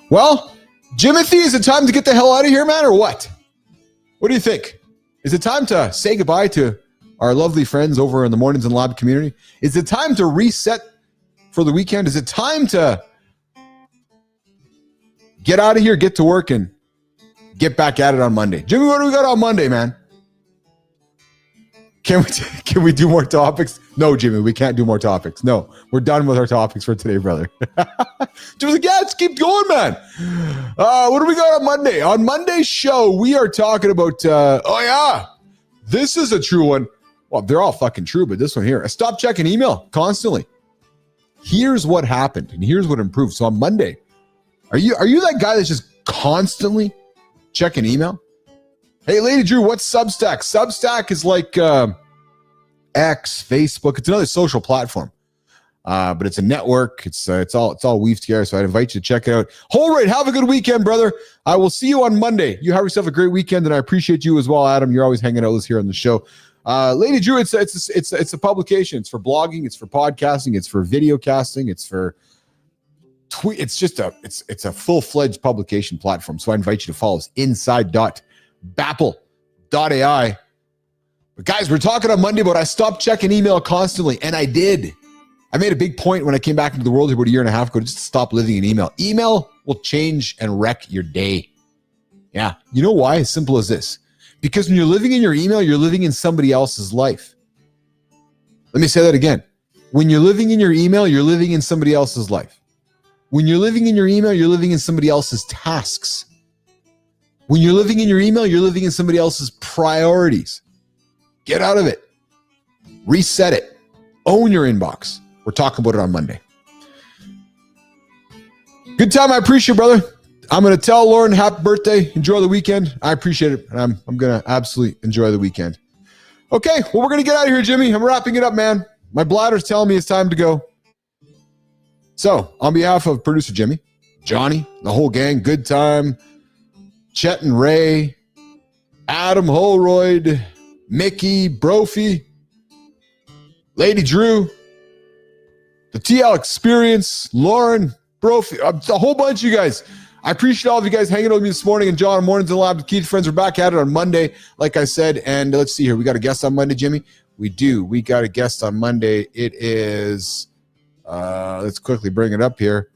Well, Jimothy, is it time to get the hell out of here, man, or what? What do you think? Is it time to say goodbye to our lovely friends over in the Mornings in Lab community? Is it time to reset for the weekend? Is it time to get out of here, get to work, and get back at it on Monday? Jimmy, what do we got on Monday, man? Can we do more topics? No, Jimmy, we can't do more topics. No, we're done with our topics for today, brother. Jimmy's like, yeah, let's keep going, man. What do we got on Monday? On Monday's show, we are talking about, this is a true one. Well, they're all fucking true, but this one here, I stopped checking email constantly. Here's what happened, and here's what improved. So on Monday, are you that guy that's just constantly checking email? Hey, Lady Drew, what's Substack? Substack is like X, Facebook. It's another social platform, but it's a network. It's all weaved together. So I'd invite you to check it out. Holroyd, have a good weekend, brother. I will see you on Monday. You have yourself a great weekend, and I appreciate you as well, Adam. You're always hanging out with us here on the show. Lady Drew, it's a publication. It's for blogging. It's for podcasting. It's for video casting. It's for tweet. It's a full-fledged publication platform. So I invite you to follow us inside.bappel.ai. But guys, we're talking on Monday about I stopped checking email constantly, and I did. I made a big point when I came back into the world about a year and a half ago just to stop living in email. Email will change and wreck your day. Yeah. You know why? As simple as this. Because when you're living in your email, you're living in somebody else's life. Let me say that again. When you're living in your email, you're living in somebody else's life. When you're living in your email, you're living in somebody else's tasks. When you're living in your email, you're living in somebody else's priorities. Get out of it. Reset it. Own your inbox. We're talking about it on Monday. Good time. I appreciate it, brother. I'm going to tell Lauren happy birthday. Enjoy the weekend. I appreciate it. I'm going to absolutely enjoy the weekend. Okay, well, we're going to get out of here, Jimmy. I'm wrapping it up, man. My bladder's telling me it's time to go. So, on behalf of producer Jimmy, Johnny, the whole gang, Good Time, Chet and Ray, Adam Holroyd, Mickey, Brophy, Lady Drew, the TL Experience, Lauren, Brophy, a whole bunch of you guys. I appreciate all of you guys hanging out with me this morning. And John, Mornings in the Lab with Keith, friends, we're back at it on Monday, like I said. And let's see here. We got a guest on Monday, Jimmy. We do. We got a guest on Monday. It is, let's quickly bring it up here.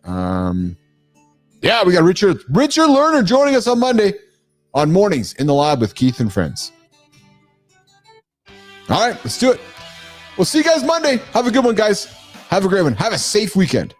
Yeah, we got Richard Lerner joining us on Monday on Mornings in the Lab with Keith and Friends. All right, let's do it. We'll see you guys Monday. Have a good one, guys. Have a great one. Have a safe weekend.